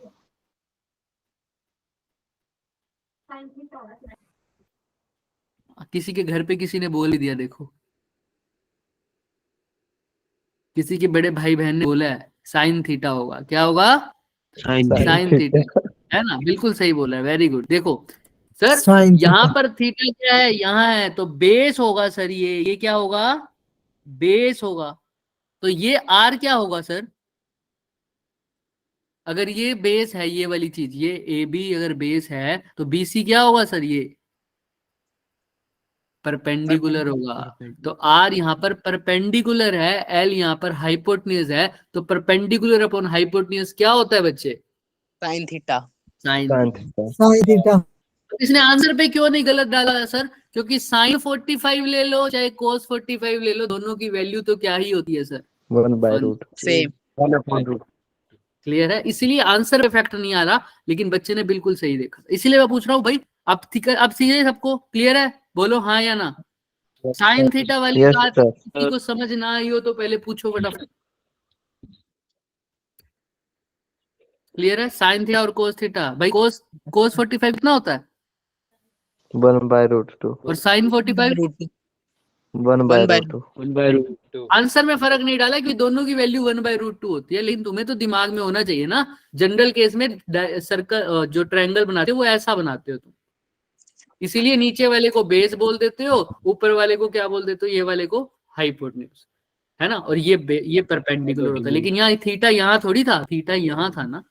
किसी के घर पे किसी ने बोल ही दिया, देखो किसी के बड़े भाई बहन ने बोला है साइन थीटा होगा, क्या होगा, sine Sin sine theta. Theta, है ना, बिल्कुल सही बोला है, वेरी गुड। देखो सर Sin यहाँ theta. पर थीटा क्या है, यहाँ है, तो बेस होगा सर, ये क्या होगा, बेस होगा, तो ये आर क्या होगा सर, अगर ये बेस है, ये वाली चीज, ये ए बी अगर बेस है तो बी सी क्या होगा सर, ये परपेंडिकुलर होगा, तो आर यहाँ पर परपेंडिकुलर है, एल यहाँ पर हाइपोटेन्यूज है, तो परपेंडिकुलर अपॉन हाइपोटेन्यूज क्या होता है बच्चे, sine theta. Sine. Sin theta. Sin theta. इसने आंसर पे क्यों नहीं गलत डाला सर, क्योंकि साइन 45 ले लो चाहे कोस 45 ले लो, दोनों की वैल्यू तो क्या ही होती है sir, 1 by One. root. Same. 1 upon root. Clear है, इसीलिए आंसर इफेक्ट नहीं आ रहा, लेकिन बच्चे ने बिल्कुल सही देखा, इसीलिए मैं पूछ रहा हूँ भाई, अब सीधे सबको क्लियर है, बोलो हाँ या ना। साइन थीटा वाली Yes, बात sir. किसी को समझ ना आई हो तो पहले पूछो फटाफट। क्लियर है, साइन थीटा और कोस थीटा, भाई कोस 45 कितना होता है, 1 by root 2. और sine 45 root two. 1 by One by root 2. 1 by root 2। Answer में फर्क नहीं डाला कि दोनों की वैल्यू 1/√2 होती है, लेकिन तुम्हें तो दिमाग में होना चाहिए ना, जनरल केस में सर्कल जो ट्रायंगल बनाते हो वो ऐसा बनाते हो तुम, इसीलिए नीचे वाले को बेस बोल देते हो, ऊपर वाले को क्या बोल देते हो, ये वाले को हाइपोटेन्यूज, है ना, और ये परपेंडिकुलर होता है, लेकिन यहाँ थीटा यहाँ थोड़ी था, थीटा यहाँ था ना,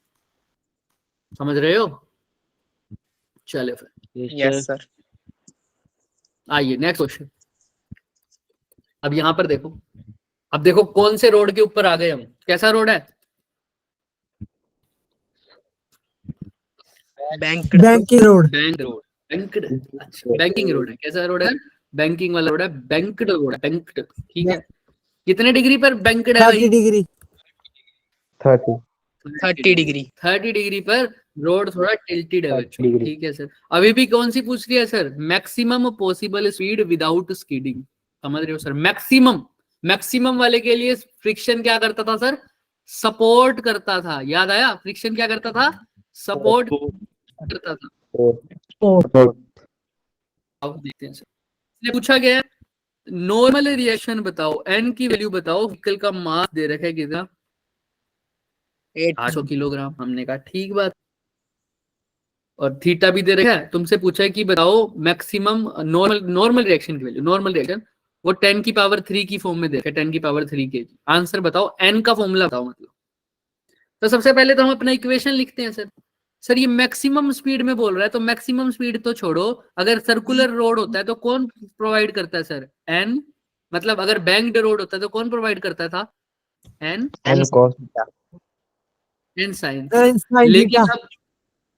समझ रहे हो। चले फिर यस सर। आइए नेक्स्ट क्वेश्चन। अब यहाँ पर देखो, अब देखो कौन से रोड के ऊपर आ गए हम, कैसा रोड है, bank Banking road. Bank road, अच्छा बैंकिंग रोड है, कैसा रोड है, बैंकिंग वाला रोड है, बैंक्ड रोड है, बैंक्ड, ठीक है, कितने डिग्री पर बैंक्ड है 30 भाई, degree. 30. 30 डिग्री। 30 डिग्री पर रोड थोड़ा टिल्टेड है 30 बच्चों, डिग्री। ठीक है सर। अभी भी कौन सी पूछ रही है sir, maximum possible speed without skidding, समझ रहे हो सर, मैक्सिमम, मैक्सिमम वाले के लिए फ्रिक्शन क्या करता था सर, सपोर्ट करता था, याद आया, फ्रिक्शन क्या करता था, सपोर्ट करता था। 4. 4. अब देखते हैं सर, इसलिए पूछा गया है नॉर्मल रिएक्शन बताओ, एन की वैल्यू बताओ, व्हीकल का मास दे रखा है कितना, 800 किलोग्राम, हमने कहा ठीक बात, और थीटा भी दे रखा है, तुमसे पूछा है कि बताओ मैक्सिमम नॉर्मल रिएक्शन की वैल्यू, नॉर्मल रिएक्शन वो 10 की पावर 3 की फॉर्म में दे रखा है, 10 की पावर 3 kg, आंसर बताओ, एन का फॉर्मूला बताओ, मतलब तो सबसे पहले तो हम अपना इक्वेशन लिखते हैं सर ये मैक्सिमम स्पीड में बोल रहा है, तो मैक्सिमम स्पीड तो छोड़ो, अगर सर्कुलर रोड होता है तो कौन प्रोवाइड करता है सर, एन, मतलब अगर बैंक्ड रोड होता है तो कौन प्रोवाइड करता था, N, N cos. N sine, And sin लेकिन theta.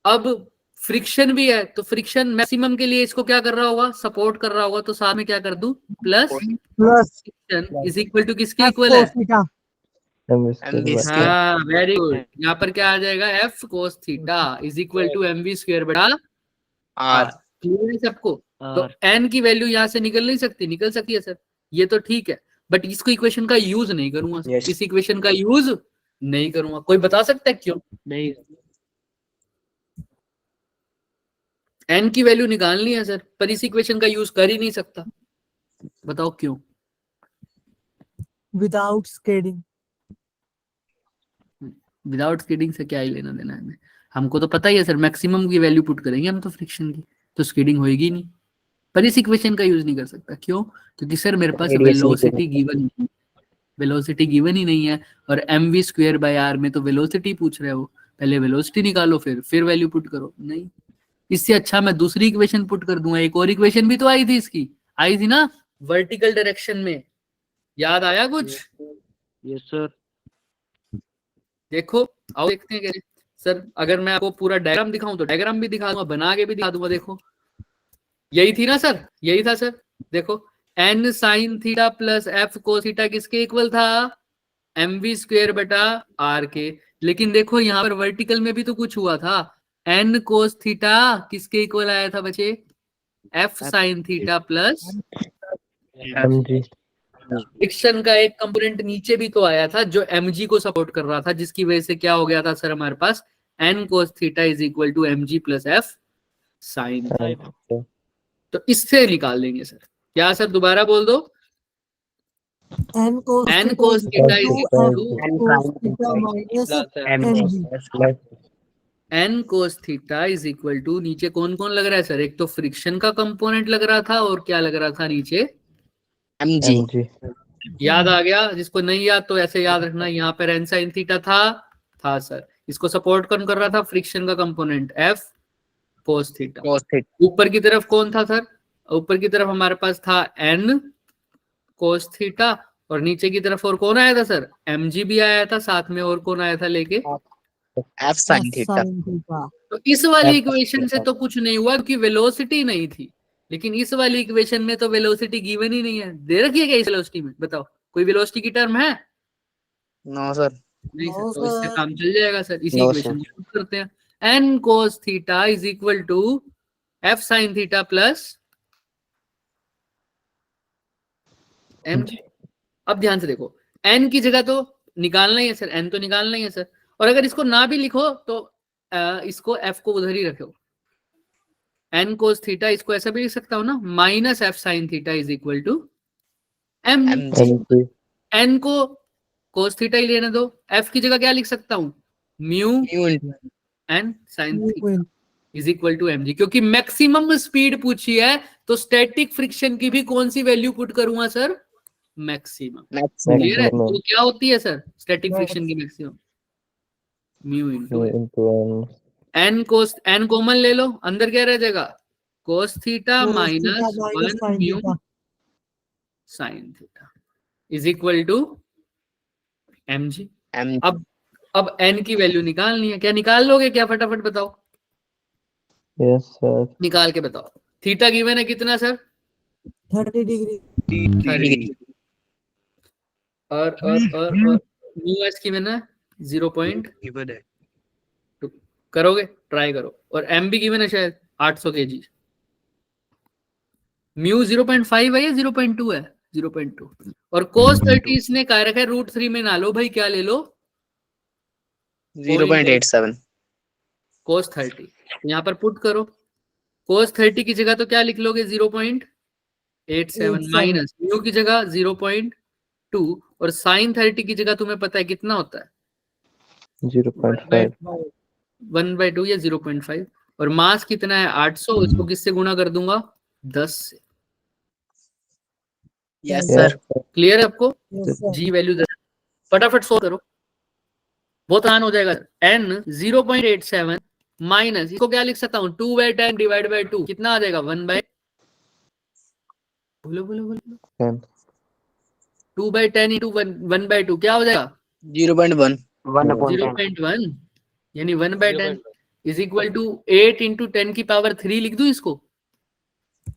अब फ्रिक्शन भी है, तो फ्रिक्शन मैक्सिमम के लिए इसको क्या कर रहा होगा, सपोर्ट कर रहा होगा, तो साथ में क्या कर दूं, plus Plus friction is equal to किसके F इक्वल है, cos theta. M M square V by. square. हाँ वेरी गुड, यहाँ पर क्या आ जाएगा, F cos theta is equal to M V square बटा आर। क्लियर है सबको, तो एन की वैल्यू यहाँ से निकल नहीं सकती, निकल सकती है सर, ये तो ठीक है, बट इसको इक्वेशन का यूज नहीं करूंगा Yes. इस इक्वेशन का यूज नहीं करूंगा, कोई बता सकता है क्यों, नहीं, एन की वैल्यू निकालनी है सर, पर इस इक्वेशन का यूज कर ही नहीं सकता, बताओ क्यों, Without shading. विदाउट स्कीडिंग से क्या ही लेना देना है हमें, हमको तो पता ही है सर, मैक्सिमम की वैल्यू पुट करेंगे हम तो फ्रिक्शन की, तो होएगी नहीं, पर इस इक्वेशन का यूज नहीं कर सकता, क्यों, क्योंकि सर मेरे पास वेलोसिटी गिवन ही नहीं है, और M V square by R में तो वेलोसिटी पूछ रहे हो, पहले वेलोसिटी निकालो फिर वैल्यू पुट करो, नहीं, इससे अच्छा मैं दूसरी इक्वेशन पुट कर दूंगा, एक और इक्वेशन भी तो आई थी इसकी, आई थी ना वर्टिकल डायरेक्शन में, याद आया कुछ, यस सर। देखो आओ देखते हैं, कैसे सर, अगर मैं आपको पूरा डायग्राम दिखाऊं तो डायग्राम भी दिखा दूंगा, बना के भी दिखा दूंगा, देखो यही थी ना सर, यही था सर, देखो N sine theta plus F cos theta किसके इक्वल था, एम वी स्क्वायर बटा आर के, लेकिन देखो यहाँ पर वर्टिकल में भी तो कुछ हुआ था, एन कोस थीटा किसके इक्वल आया था बच्चे? F sine theta plus mg friction का एक कंपोनेंट नीचे भी तो आया था जो mg को सपोर्ट कर रहा था, जिसकी वजह से क्या हो गया था सर हमारे पास N cos theta is equal to mg plus F sine theta. तो इससे निकाल देंगे सर। क्या सर दोबारा बोल दो? n cos n theta cos is theta is equal equal to to n cos theta minus mg mg. n cos theta is equal to, नीचे कौन कौन लग रहा है सर? एक तो फ्रिक्शन का कंपोनेंट लग रहा था और क्या लग रहा था नीचे? mg mg याद आ गया? जिसको नहीं याद तो ऐसे याद रखना, यहाँ पर n sin थीटा था सर। इसको सपोर्ट कौन कर रहा था? फ्रिक्शन का component f cos theta. cos theta ऊपर की तरफ कौन था सर? ऊपर की तरफ हमारे पास था n cos थीटा और नीचे की तरफ और कौन आया था सर? mg भी आया था साथ में, और कौन आया था लेके? f sin theta। sin theta. तो इस वाली F इक्वेशन से तो कुछ नहीं हुआ क्योंकि वेलोसिटी नहीं थी, लेकिन इस वाली इक्वेशन में तो वेलोसिटी गिवन ही नहीं है। दे रखी है क्या इस वेलोसिटी में? बताओ, कोई वेलोसिटी की टर्म है? no sir नहीं सर। No, तो इससे sir. काम चल जाएगा सर। इसी No, इक्वेशन को यूज करते हैं। n cos theta is equal to f sin theta plus mg। अब ध्यान से देखो, n की जगह तो निकालना ही है सर, n तो निकालना ही है सर। और अगर इसको ना भी लिखो तो इसको f को उधर ही रखो। n cos थीटा इसको ऐसा भी लिख सकता हूं ना, minus f sin theta is equal to mg। mg n को cos थीटा ही लेने दो, f की जगह क्या लिख सकता हूं? Mu mu into n sin Mu theta in is equal to mg। क्योंकि मैक्सिमम स्पीड पूछी है तो स्टैटिक फ्रिक्शन की भी कौन सी वैल्यू पुट करूंगा सर? मैक्सिमम। maximum क्लियर है? Maximum. तो क्या होती है सर स्टैटिक Max. फ्रिक्शन की maximum? Mu into into n n cos, n common ले लो, अंदर क्या रह जाएगा? Cos theta cos theta minus minus 1 sin mu theta. Sine theta is equal to mg। mg अब n की वैल्यू निकालनी है। क्या निकाल लोगे क्या? फटाफट बताओ, yes sir निकाल के बताओ। थीटा गिवन है कितना सर? 30 degree. 30 डिग्री। और म्यू एस गिवन है 0.2। given है करोगे? ट्राई करो। और एम भी गिवन है शायद 800 kg। म्यू 0.5 है या 0.2 है? 0.2। और कोस 30 इसने कहा रखा है √3 में ना लो भाई, क्या ले लो? 0.87 कोस 30 यहाँ पर पुट करो। कोस 30 की जगह तो क्या लिख लोगे? 0.87 माइनस म्यू की जगह 0.2 और साइन 30 की जगह तुम्हें पता है कितना होता है? 0.5 1/2 या 0.5। और मास कितना है? 800। इसको किससे गुणा कर दूंगा? 10 से। yes yes sir sir clear है आपको? Yes, sir. जी वैल्यू फटाफट सोल्व करो, बहुत आसान हो जाएगा। n 0.87 माइनस, इसको क्या लिख सकता हूँ? 2/10 डिवाइड बाय 2 कितना आ जाएगा? 1/, बोलो बोलो बोलो, 10 2/10 इंटू 1/2 क्या हो जाएगा? 0.1 0.1 यानी 1/10 इज इक्वल टू 8 इंटू 10 की पावर 3 लिख दूं इसको?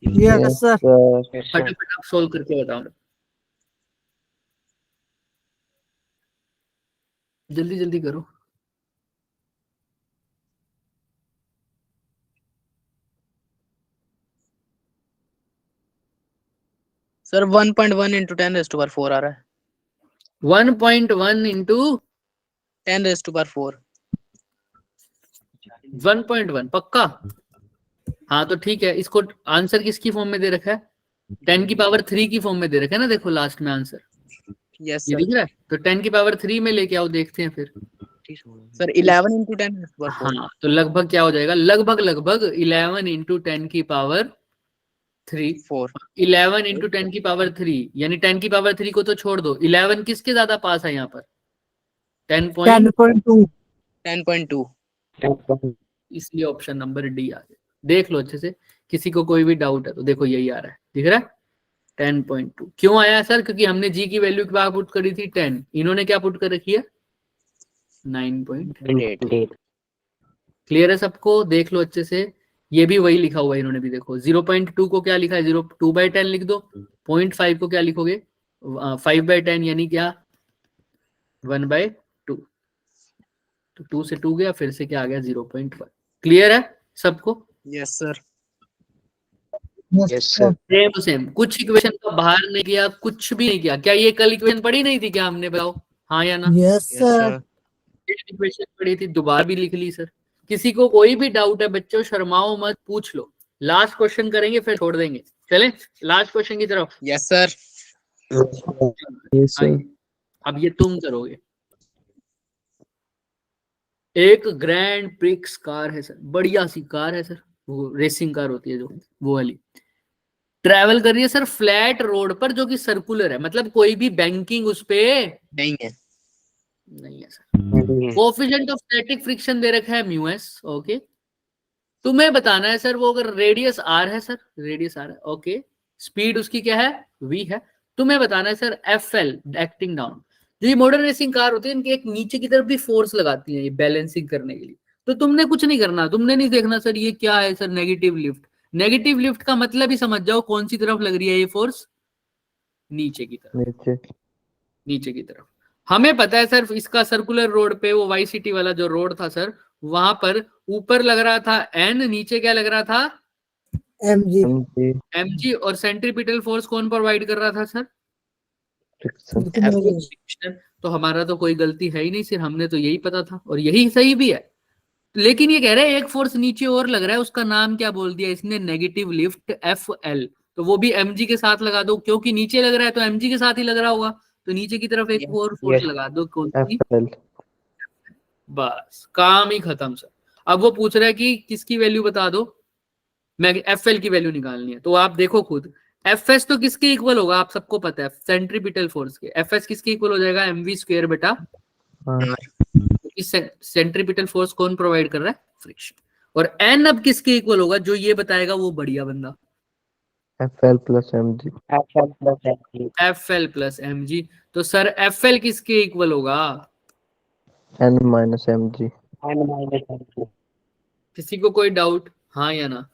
Yes, sir. sir फटाफट आप सोल्व करके बताओ, जल्दी जल्दी करो। sir 1.1 into 10 raised to power 4 आ रहा है 1.1 इंटू 10 raised to power 4 1.1 पक्का? हाँ तो ठीक है। इसको आंसर किसकी फॉर्म में दे रखा है? 10 की पावर 3 की फॉर्म में दे रखा है ना, देखो लास्ट में आंसर yes ये sir दिख रहा है। तो 10 की पावर 3 में लेके आओ, देखते हैं फिर। sir 11 into 10 raised to power 4 हाँ तो लगभग क्या हो जाएगा? लगभग 11 इंटू 10 की पावर 3। 4 11 इंटू 10 की पावर 3 यानी 10 की पावर 3 को तो छोड़ दो, 11 किसके ज्यादा पास है यहाँ पर? 10.2। 10.2. 10.2 इसलिए ऑप्शन नंबर डी आ गया। देख लो अच्छे से, किसी को कोई भी डाउट है तो देखो यही आ रहा है, दिख रहा है 10.2। क्यों आया सर? क्योंकि हमने जी की वैल्यू क्या पुट करी थी? 10। इन्होंने क्या पुट कर रखी है? 9.8। क्लियर है सबको? देख लो अच्छे से, ये भी वही लिखा हुआ है इन्होंने भी। देखो 0.2 को क्या लिखा है? 2/10 लिख दो। 0.5 को क्या लिखोगे? 5/10 यानी क्या? 1/2। तो 2 से 2 गया, फिर से क्या आ गया? 0.1। क्लियर है सबको? Yes, sir. Yes, sir. Same to same, कुछ इक्वेशन का बाहर नहीं किया, कुछ भी नहीं किया। क्या ये कल इक्वेशन पढ़ी नहीं थी क्या हमने, बताओ हाँ या ना? Yes, Yes, sir. sir. Equation पढ़ी थी, दोबारा भी लिख ली सर। किसी को कोई भी डाउट है बच्चों, शर्माओ मत, पूछ लो। लास्ट क्वेश्चन करेंगे फिर छोड़ देंगे। चलें लास्ट क्वेश्चन की तरफ। Yes, sir. Yes, sir. आइए, अब ये तुम करोगे। एक ग्रैंड प्रिक्स कार है सर, बढ़िया सी कार है सर, वो रेसिंग कार होती है जो, वो वाली ट्रैवल कर रही है सर फ्लैट रोड पर जो कि सर्कुलर है, मतलब कोई भी बैंकिंग उस पे नहीं है। नहीं है sir. Coefficient of static friction दे रखा है म्यू एस। ओके, तुम्हें बताना है सर वो अगर रेडियस आर है सर, रेडियस आर है, ओके, स्पीड उसकी क्या है, वी है। तुम्हें बताना है sir F L acting down. जो ये मॉडर्न रेसिंग कार होती है इनके एक नीचे की तरफ भी फोर्स लगाती है ये बैलेंसिंग करने के लिए। तो तुमने कुछ नहीं करना, तुमने नहीं देखना सर ये क्या है sir, negative lift. Negative lift का मतलब ही समझ जाओ कौन सी तरफ लग रही है ये फोर्स, नीचे की तरफ, नीचे। नीचे की तरफ। हमें पता है सर इसका सर्कुलर रोड पे वो वाई सिटी वाला जो रोड था सर, वहां पर ऊपर लग रहा था एन, नीचे क्या लग रहा था, MG. MG mg, और सेंट्रीपिटल फोर्स कौन प्रोवाइड कर रहा था सर, फ्रिक्शन। फ्रिक्शन। तो हमारा तो कोई गलती है ही नहीं, सिर्फ हमने तो यही पता था और यही सही भी है। लेकिन ये कह रहा है एक फोर्स नीचे और लग रहा है, उसका नाम क्या बोल दिया इसने, नेगेटिव लिफ्ट एफ एल। तो वो भी mg के साथ लगा दो, क्योंकि नीचे लग रहा है तो mg के साथ ही लग रहा होगा। तो नीचे की तरफ एक और फोर्स लगा दो, कौन सी, FL। बस काम ही खत्म सर। अब वो पूछ रहा है कि किसकी वैल्यू बता दो, मैं एफ एल की वैल्यू निकालनी है। तो आप देखो खुद, एफ एस तो किसके इक्वल होगा, आप सबको पता है सेंट्रीपिटल फोर्स के। एफ एस किसके इक्वल हो जाएगा, एम वी स्क्वायर बेटा, हाँ। सेंट्रीपिटल फोर्स कौन प्रोवाइड कर रहा है, फ्रिक्शन। और एन अब किसके इक्वल होगा, जो ये बताएगा वो बढ़िया बंदा, FL प्लस MG। F L plus M G. तो सर एफ एल किसके इक्वल होगा, N माइनस MG। किसी को कोई डाउट, हाँ या ना?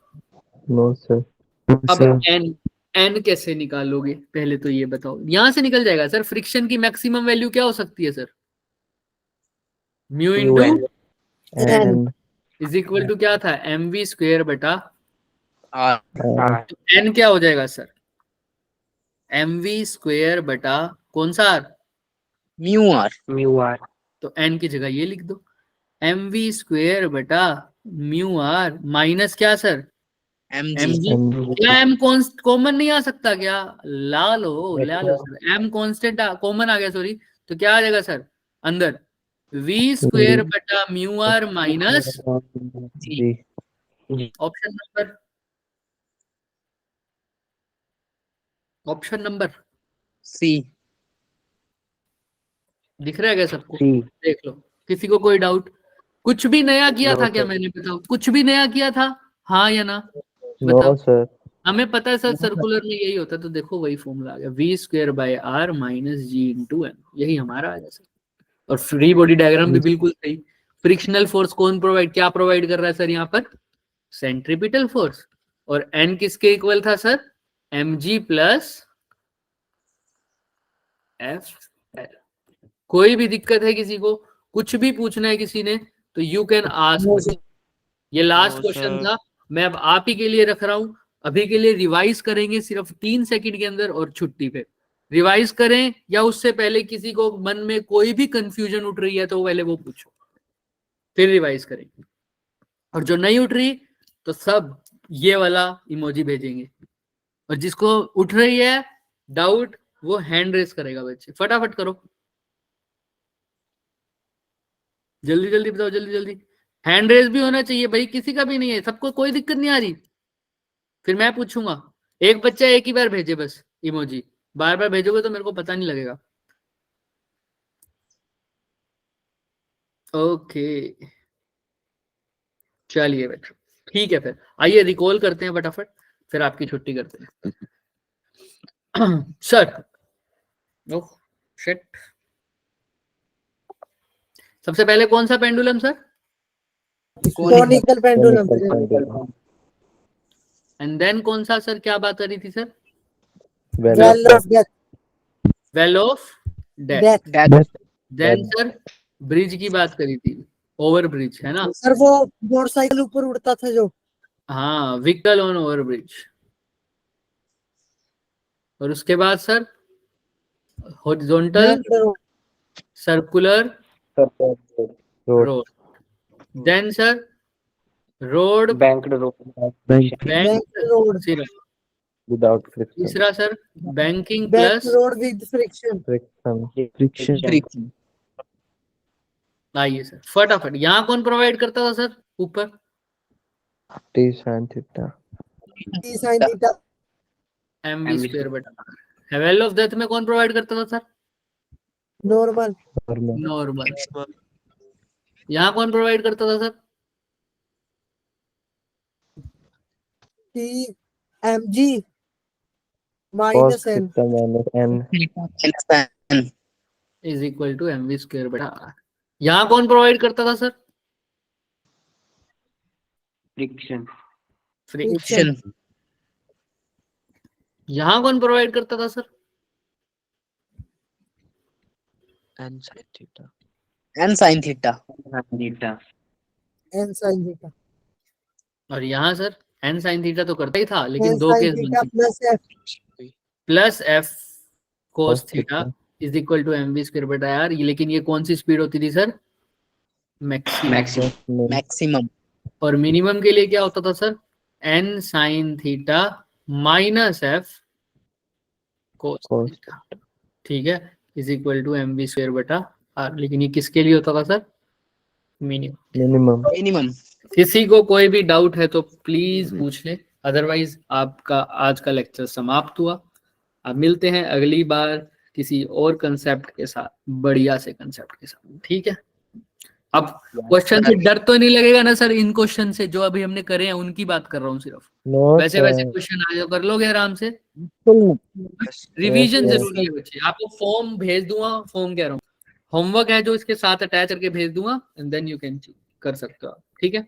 No sir. अब एन, एन कैसे निकालोगे पहले तो ये बताओ। यहां से निकल जाएगा सर, फ्रिक्शन की मैक्सिमम वैल्यू क्या हो सकती है sir, mu into N is equal to क्या था, एम वी स्क्वेयर बटा R. एन क्या हो जाएगा सर, एम वी स्क्वेयर बटा कौन सा आर, Mu R. तो एन की जगह ये लिख दो, एम वी स्क्वेयर बटा म्यू आर माइनस क्या सर, MG. M G. क्या एम कॉमन नहीं आ सकता क्या, ला लो सर, एम कॉन्स्टेंट कॉमन आ गया सॉरी, तो क्या आ जाएगा सर अंदर, वी स्क्वेयर बटा mu R minus G. Option number C. दिख रहा है क्या सबको, C। देख लो। किसी को कोई डाउट, कुछ भी नया किया No, था क्या sir. मैंने, बताओ कुछ भी नया किया था, हाँ या ना? नो बताओ। सर। हमें पता है सर सर्कुलर में यही होता है, तो देखो वही फॉर्मूला आ गया, V square by R minus G into N, यही हमारा आ गया सर। और फ्री बॉडी डायग्राम भी बिल्कुल सही। फ्रिक्शनल फोर्स कौन प्रोवाइड, क्या प्रोवाइड कर रहा है सर यहाँ पर, सेंट्रीपिटल फोर्स। और एन किसके इक्वल था sir, M G plus F L. कोई भी दिक्कत है किसी को, कुछ भी पूछना है किसी ने, तो यू कैन आस्क। ये लास्ट No, क्वेश्चन sir. था, मैं अब आप ही के लिए रख रहा हूं। अभी के लिए रिवाइज करेंगे सिर्फ 3 सेकंड के अंदर और छुट्टी पे। रिवाइज करें या उससे पहले किसी को मन में कोई भी कंफ्यूजन उठ रही है तो पहले वो पूछो, फिर रिवाइज करेंगे। और जो नहीं उठ रही तो सब ये वाला इमोजी भेजेंगे, और जिसको उठ रही है डाउट वो हैंड रेस करेगा। बच्चे फटाफट करो, जल्दी जल्दी बताओ, जल्दी जल्दी। हैंड रेस भी होना चाहिए भाई, किसी का भी नहीं है, सबको कोई दिक्कत नहीं आ रही, फिर मैं पूछूंगा। एक बच्चा एक ही बार भेजे बस इमोजी, बार बार भेजोगे तो मेरे को पता नहीं लगेगा। ओके चलिए बेटा, ठीक है, फिर आइए रिकॉल करते हैं फटाफट, फिर आपकी छुट्टी करते हैं। सर ओह शिट, सबसे पहले कौन सा pendulum sir, Conical pendulum. And then कौन सा सर, क्या बात करी थी sir, Well of death. Well of death, Death. Then sir bridge की बात करी थी, ओवर ब्रिज है ना, सर वो मोटरसाइकिल ऊपर उड़ता था जो, हाँ व्हीकल ऑन ओवर ब्रिज। और उसके बाद sir horizontal Banked circular Road. Road, then sir road banked road. Bank bank, road. without friction. तीसरा sir banking banked plus, road with friction. Friction. Friction. आइए सर फटाफट, यहाँ कौन प्रोवाइड करता था सर ऊपर? T sin theta. T sin theta. M V square बटा well of death में कौन प्रोवाइड करता था सर? Normal. Normal. नॉर्मल। यहाँ कौन प्रोवाइड करता था sir? T mg Cos minus n. theta minus n. Is equal to M V square बटा आर। यहाँ कौन प्रोवाइड करता था सर? Friction. फ्रिक्शन। यहाँ कौन प्रोवाइड करता था sir? N sin theta. N sin theta. Theta. n sin theta. और यहाँ सर एन साइन थीटा तो करता ही था, लेकिन n दो sin केस theta बनते, plus f. Plus F cos Cos theta theta. Is equal to M V square बटा R. लेकिन ये कौन सी स्पीड होती थी सर? मैक्सिमम। Maximum. Maximum. और मिनिमम के लिए क्या होता था sir? N sine theta minus F cos Cos. Theta, ठीक है, is equal to M V square बटा आर। लेकिन ये किसके लिए होता था सर? मिनिमम। Minimum. Minimum. किसी को कोई भी डाउट है तो प्लीज पूछ ले, अदरवाइज आपका आज का लेक्चर समाप्त हुआ। अब मिलते हैं अगली बार किसी और कंसेप्ट के साथ, बढ़िया से कंसेप्ट के साथ, ठीक है। अब क्वेश्चन से डर तो नहीं लगेगा ना सर? इन क्वेश्चन से जो अभी हमने करे हैं उनकी बात कर रहा हूँ सिर्फ, No, वैसे वैसे sir. क्वेश्चन आ जाओ, कर लोगे आराम से। Yes. Revision yes. जरूरी है बच्चे। आपको फॉर्म भेज दूंगा, फॉर्म कह रहा हूँ, होमवर्क है जो इसके साथ अटैच करके भेज दूंगा, एंड देन यू कैन कर सकते हो आप, ठीक है।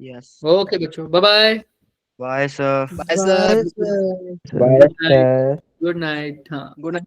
Yes. ओके बच्चों, bye bye, Bye, sir. Bye, Bye, sir. sir. Bye, sir. Good night. हाँ Good night.